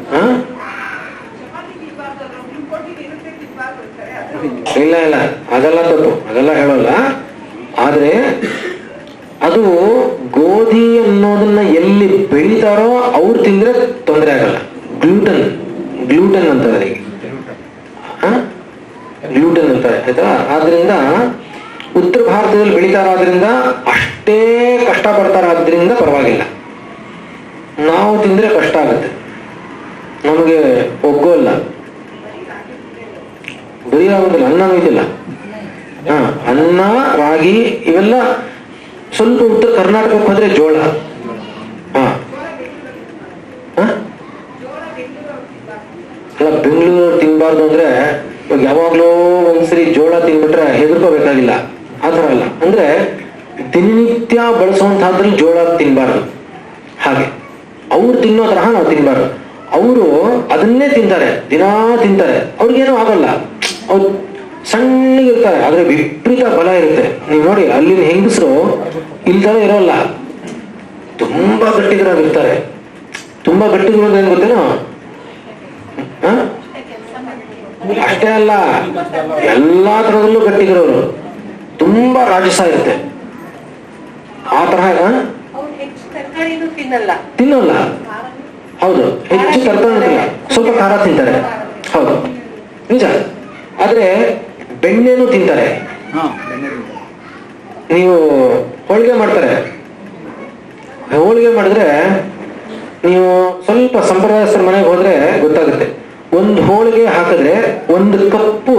ಇಲ್ಲ ಇಲ್ಲ, ಅದೆಲ್ಲ ತಪ್ಪು, ಅದೆಲ್ಲ ಹೇಳೋಲ್ಲ. ಆದ್ರೆ ಅದು ಗೋಧಿ ಅನ್ನೋದನ್ನ ಎಲ್ಲಿ ಬೆಳಿತಾರೋ ಅವ್ರು ತಿಂದ್ರೆ ತೊಂದರೆ ಆಗಲ್ಲ. ಗ್ಲೂಟನ್ ಅಂತಾರೆ ಅದಕ್ಕೆ, ಗ್ಲೂಟನ್ ಅಂತಾರೆ, ಆಯ್ತಾ? ಆದ್ರಿಂದ ಉತ್ತರ ಭಾರತದಲ್ಲಿ ಬೆಳಿತಾರಾದ್ರಿಂದ, ಅಷ್ಟೇ ಕಷ್ಟ ಪಡ್ತಾರಾದ್ರಿಂದ ಪರವಾಗಿಲ್ಲ. ನಾವು ತಿಂದ್ರೆ ಕಷ್ಟ ಆಗುತ್ತೆ, ನಮಗೆ ಒಗ್ಗೋಲ್ಲ. ಬರೀ ಆಗೋದಿಲ್ಲ, ಅನ್ನನೂ ಇದಿಲ್ಲ. ಅನ್ನ, ರಾಗಿ ಇವೆಲ್ಲ ಸ್ವಲ್ಪ. ಉತ್ತರ ಕರ್ನಾಟಕಕ್ಕೆ ಹೋದ್ರೆ ಜೋಳ. ಅಲ್ಲ, ಬೆಂಗಳೂರು ತಿನ್ಬಾರ್ದು ಅಂದ್ರೆ ಇವಾಗ ಯಾವಾಗ್ಲೂ ಒಂದ್ಸರಿ ಜೋಳ ತಿನ್ಬಿಟ್ರೆ ಹೆದರ್ಕೋಬೇಕಾಗಿಲ್ಲ, ಆತರ ಅಲ್ಲ. ಅಂದ್ರೆ ದಿನನಿತ್ಯ ಬಳಸುವಂತಹದ್ರಲ್ಲಿ ಜೋಳ ತಿನ್ಬಾರ್ದು. ಹಾಗೆ ಅವ್ರು ತಿನ್ನೋ ತರಹ ನಾವು ತಿನ್ಬಾರ್ದು. ಅವರು ಅದನ್ನೇ ತಿಂತಾರೆ, ದಿನಾ ತಿಂತಾರೆ, ಅವ್ರಿಗೇನೂ ಆಗಲ್ಲ. ಅವ್ರು ಸಣ್ಣಗಿರ್ತಾರೆ, ಆದ್ರೆ ವಿಪರೀತ ಬಲ ಇರುತ್ತೆ. ನೀವು ನೋಡಿ, ಅಲ್ಲಿನ ಹೆಂಗಸರು ಇಲ್ದಾನೆ ಇರೋಲ್ಲ, ತುಂಬಾ ಗಟ್ಟಿಗರಾಗಿರ್ತಾರೆ. ತುಂಬಾ ಗಟ್ಟಿಗಿರೋದು ಏನ್ ಗೊತ್ತೇನೋ? ಅಷ್ಟೇ ಅಲ್ಲ, ಎಲ್ಲಾ ತರದಲ್ಲೂ ಗಟ್ಟಿಗಿರೋರು, ತುಂಬಾ ರಾಜಸ ಇರುತ್ತೆ. ಆ ತರಹ ತಿನ್ನಲ್ಲ. ಹೌದು, ಹೆಚ್ಚು ತರಕಾರಿ ತಿನ್ನಲ್ಲ, ಸ್ವಲ್ಪ ಖಾರ ತಿಂತಾರೆ. ಹೌದು, ನಿಜ. ಆದ್ರೆ ಬೆಣ್ಣೆನೂ ತಿಂತಾರೆ. ನೀವು ಹೋಳಿಗೆ ಮಾಡ್ತಾರೆ, ಹೋಳಿಗೆ ಮಾಡಿದ್ರೆ ನೀವು ಸ್ವಲ್ಪ ಸಂಪ್ರದಾಯಸ್ಥರ ಮನೆಗೆ ಹೋದ್ರೆ ಗೊತ್ತಾಗುತ್ತೆ. ಒಂದು ಹೋಳಿಗೆ ಹಾಕಿದ್ರೆ 1 ಕಪ್ಪು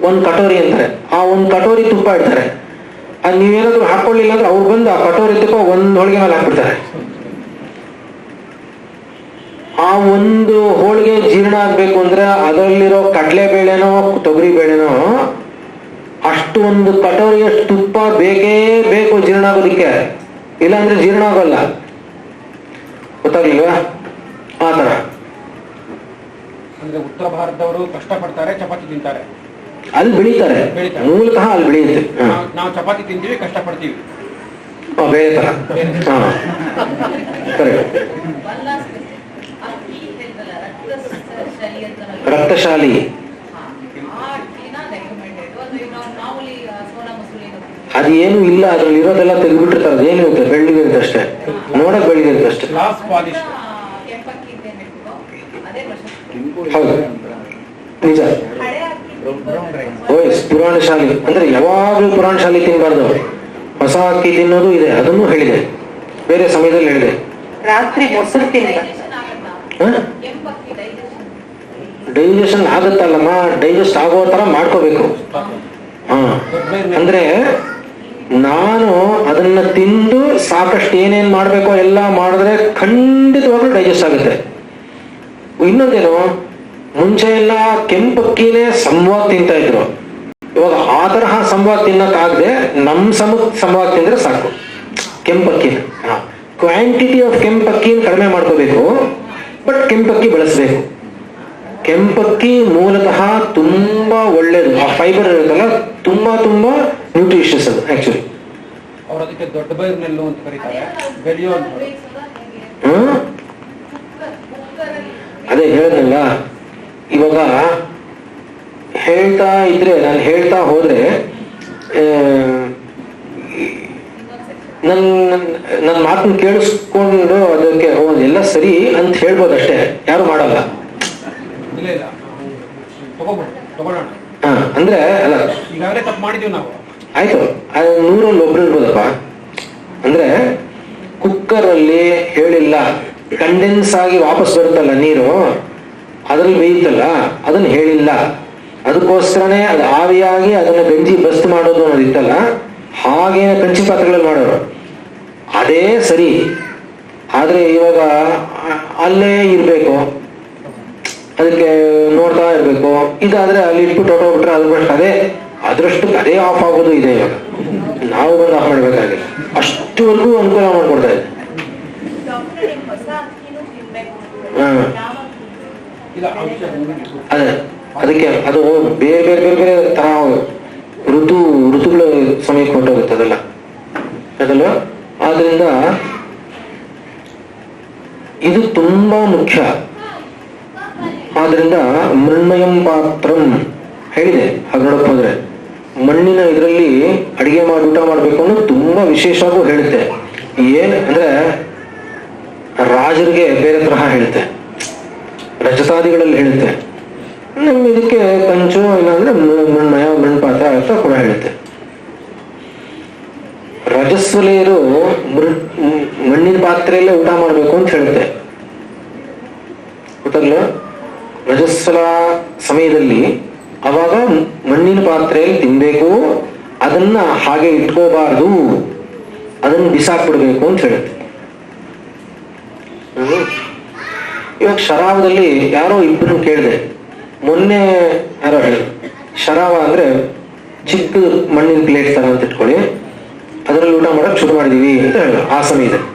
1 ಕಟೋರಿ ಅಂತಾರೆ. ಆ 1 ಕಟೋರಿ ತುಪ್ಪ ಇಡ್ತಾರೆ. ಅದು ನೀವೇನಾದ್ರೂ ಹಾಕೊಳ್ಳಿಲ್ಲ ಅಂದ್ರೆ ಅವ್ರು ಬಂದು ಆ ಕಟೋರಿ ತುಪ್ಪ 1 ಹೋಳಿಗೆ ಮೇಲೆ ಹಾಕ್ಬಿಡ್ತಾರೆ. ಆ 1 ಹೋಳಿಗೆ ಜೀರ್ಣ ಆಗ್ಬೇಕು ಅಂದ್ರೆ ಅದರಲ್ಲಿರೋ ಕಡಲೆ ಬೇಳೆನೋ ತೊಗರಿ ಬೇಳೆನೋ ಅಷ್ಟು 1 ಕಟೋರಿಯಷ್ಟು ತುಪ್ಪ ಬೇಕೇ ಬೇಕು ಜೀರ್ಣ ಆಗೋದಿಕ್ಕೆ. ಇಲ್ಲಾಂದ್ರೆ ಜೀರ್ಣ ಆಗೋಲ್ಲ. ಗೊತ್ತಾಗ್ಲಿಲ್ವಾ? ಆ ತರ. ಅಂದ್ರೆ ಉತ್ತರ ಭಾರತದವರು ಕಷ್ಟಪಡ್ತಾರೆ, ಚಪಾತಿ ತಿಂತಾರೆ, ಅಲ್ಲಿ ಬೆಳೀತಾರೆ. ಮೂಲತಃ ಅಲ್ಲಿ ಬೆಳೆಯುತ್ತೆ. ನಾವು ಚಪಾತಿ ತಿಂತೀವಿ, ಕಷ್ಟಪಡ್ತೀವಿ, ಬೇರೆ ತರ. ಕರೆಕ್ಟ್. ರಕ್ತಶಾಲಿ. ಅದೇನು ಇಲ್ಲ, ಅದ್ರಲ್ಲಿ ಇರೋದೆಲ್ಲ ತೆಗೆದ್ಬಿಟ್ಟಿರ್ತಾರೆ. ಅದೇನು ಇರುತ್ತೆ, ಬೆಳ್ಳಿಗಿರುತ್ತೆ ಅಷ್ಟೇ, ನೋಡಕ್ ಬೆಳ್ಳಿಗಿರುತ್ತೆ ಅಷ್ಟೇ. ಹೌದು, ನಿಜ. ಓಯ್, ಪುರಾಣಶಾಲಿ ಅಂದ್ರೆ ಯಾವಾಗ್ಲೂ ಪುರಾಣಶಾಲಿ ತಿನ್ಬಾರ್ದು. ಹೊಸ ಅಕ್ಕಿ ತಿನ್ನೋದು ಇದೆ, ಅದನ್ನು ಹೇಳಿದೆ, ಬೇರೆ ಸಮಯದಲ್ಲಿ ಹೇಳಿದೆ. ರಾತ್ರಿ ಮೊಸರು ತಿನ್ಬಾರ್ದು. ಡೈಜೆಷನ್ ಆಗುತ್ತಲ್ಲಮ್ಮ, ಡೈಜೆಸ್ಟ್ ಆಗೋ ತರ ಮಾಡ್ಕೋಬೇಕು. ಹಾ, ಅಂದ್ರೆ ನಾನು ಅದನ್ನ ತಿಂದು ಸಾಕಷ್ಟು ಏನೇನ್ ಮಾಡ್ಬೇಕೋ ಎಲ್ಲ ಮಾಡಿದ್ರೆ ಖಂಡಿತವಾಗ್ಲೂ ಡೈಜೆಸ್ಟ್ ಆಗುತ್ತೆ. ಇನ್ನೊಂದೇನು, ಮುಂಚೆ ಎಲ್ಲ ಕೆಂಪಕ್ಕಿನೇ ಸಮವಾಗಿ ತಿಂತಾ ಇದ್ರು. ಇವಾಗ ಆ ತರಹ ಸಮವಾಗಿ ತಿನ್ನಕ್ಕಾಗದೆ ನಮ್ ಸಮವಾಗಿ ತಿಂದ್ರೆ ಸಾಕು. ಕೆಂಪಕ್ಕಿನ ಕ್ವಾಂಟಿಟಿ ಆಫ್ ಕೆಂಪಕ್ಕಿನ ಕಡಿಮೆ ಮಾಡ್ಕೋಬೇಕು, ಬಟ್ ಕೆಂಪಕ್ಕಿ ಬೆಳೆಸ್ಬೇಕು. ಕೆಂಪಕ್ಕಿ ಮೂಲತಃ ತುಂಬಾ ಒಳ್ಳೇದು. ಆ ಫೈಬರ್ ಇರುತ್ತಲ್ಲ, ತುಂಬಾ ತುಂಬಾ ನ್ಯೂಟ್ರಿಷಿಯಸ್ ಅದು ಆಕ್ಚುಲಿ. ಅವ್ರು ಅದಕ್ಕೆ ದೊಡ್ಡ ಬೈರು ನೆಲ್ಲು ಅಂತ ಕರೀತಾರೆ, ಬೆಳೆಯೋ ಅಂತ. ಅದೇ ಹೇಳಿದ್ನಲ್ಲ, ಇವಾಗ ಹೇಳ್ತಾ ಇದ್ರೆ, ನಾನು ಹೇಳ್ತಾ ಹೋದ್ರೆ ನನ್ನ ಮಾತನ್ನ ಕೇಳಿಸ್ಕೊಂಡು ಅದಕ್ಕೆ ಎಲ್ಲ ಸರಿ ಅಂತ ಹೇಳ್ಬೋದಷ್ಟೇ, ಯಾರು ಮಾಡಲ್ಲ. ಇಲ್ಲ ಇಲ್ಲ, ತಗೊಳ್ಳೋಣ. ಅಂದ್ರೆ ಅಲ್ಲ, ಈಗಾಗಲೇ ತಪ್ಪು ಮಾಡಿದೀವಿ ನಾವು. ಆಯ್ತು, 100ರಲ್ಲಿ ಒಬ್ರು ಇರ್ಬೋದಪ್ಪ. ಅಂದ್ರೆ ಕುಕ್ಕರ್ ಅಲ್ಲಿ ಹೇಳಿಲ್ಲ, ಕಂಡೆನ್ಸ್ ಆಗಿ ವಾಪಸ್ ಬರುತ್ತಲ್ಲ ನೀರು, ಅದ್ರಲ್ಲಿ ಬೇಯುತ್ತಲ್ಲ, ಅದನ್ನ ಹೇಳಿಲ್ಲ. ಅದಕ್ಕೋಸ್ಕರನೇ ಅದು ಆವಿಯಾಗಿ ಅದನ್ನ ಗಂಜಿ ಬಸ್ತ್ ಮಾಡೋದು ಅನ್ನೋದಿತ್ತಲ್ಲ, ಹಾಗೆ ಕಂಚಿ ಪಾತ್ರೆಗಳಲ್ಲಿ ಮಾಡೋರು. ಅದೇ ಸರಿ. ಆದ್ರೆ ಇವಾಗ ಅಲ್ಲೇ ಇರ್ಬೇಕು, ಅದಕ್ಕೆ ನೋಡ್ತಾ ಇರ್ಬೇಕು. ಇದಾದ್ರೆ ಅಲ್ಲಿ ಇಟ್ಬಿಟ್ಟು ಹೊಟ್ಟೋಗ್ಬಿಟ್ರೆ ಅದೇ ಅದ್ರಷ್ಟಕ್ಕೆ ಆಫ್ ಆಗೋದು ಇದೆ. ಇವಾಗ ನಾವು ಬಂದು ಆಫ್ ಮಾಡ್ಬೇಕಾಗಿಲ್ಲ, ಅಷ್ಟುವರೆಗೂ ಅನುಕೂಲ ಮಾಡ್ಕೊಡ್ತಾ ಇದೆ. ಅದೇ ಅದಕ್ಕೆ ಅದು ಬೇರೆ ಬೇರೆ ಬೇರೆ ಬೇರೆ ತರ ಋತುಗಳ ಸಮಯಕ್ಕೆ ಹೊರಟೋಗುತ್ತೆ ಅದಲ್ಲ. ಆದ್ರಿಂದ ಇದು ತುಂಬಾ ಮುಖ್ಯ. ಆದ್ರಿಂದ ಮೃಣ್ಮಯಂ ಪಾತ್ರಂ ಹೇಳಿದೆ. ಹಾಗೆ ನೋಡಕ್ ಹೋದ್ರೆ ಮಣ್ಣಿನ ಇದರಲ್ಲಿ ಅಡಿಗೆ ಮಾಡಿ ಊಟ ಮಾಡ್ಬೇಕು ಅನ್ನೋದು ತುಂಬಾ ವಿಶೇಷವಾಗೂ ಹೇಳುತ್ತೆ. ಏನ್ ಅಂದ್ರೆ ರಾಜರಿಗೆ ಬೇರೆ ತರಹ ಹೇಳುತ್ತೆ, ರಜತಾದಿಗಳಲ್ಲಿ ಹೇಳುತ್ತೆ. ನಮ್ ಇದಕ್ಕೆ ಕಂಚು ಇಲ್ಲಾಂದ್ರೆ ಮೃಣ್ಮಯ ಮೃಣ್ಪಾತ್ರ ಅಂತ ಕೂಡ ಹೇಳುತ್ತೆ. ರಜಸ್ವಲೆಯರು ಮಣ್ಣಿನ ಪಾತ್ರೆಯಲ್ಲೇ ಊಟ ಮಾಡ್ಬೇಕು ಅಂತ ಹೇಳುತ್ತೆ, ಗೊತ್ತಲ್ಲ. ರಜಸ್ವಲ ಸಮಯದಲ್ಲಿ ಅವಾಗ ಮಣ್ಣಿನ ಪಾತ್ರೆಯಲ್ಲಿ ತಿನ್ಬೇಕು, ಅದನ್ನ ಹಾಗೆ ಇಟ್ಕೋಬಾರ್ದು, ಅದನ್ನ ಬಿಸಾಕ್ಬಿಡ್ಬೇಕು ಅಂತ ಹೇಳುತ್ತೆ. ಇವಾಗ ಶರಾವದಲ್ಲಿ ಯಾರೋ ಇಬ್ಬರು ಕೇಳಿದೆ, ಮೊನ್ನೆ ಯಾರೋ ಹೇಳಿದ್ರು, ಶರಾವ ಅಂದ್ರೆ ಚಿಕ್ಕ ಮಣ್ಣಿನ ಪ್ಲೇಟ್ ತರ ಅಂತ ಇಟ್ಕೊಳ್ಳಿ, ಅದರಲ್ಲಿ ಊಟ ಮಾಡಕ್ ಶುರು ಮಾಡಿದೀವಿ ಅಂತ ಹೇಳಿದ್ರು. ಆ ಸಮಯದಲ್ಲಿ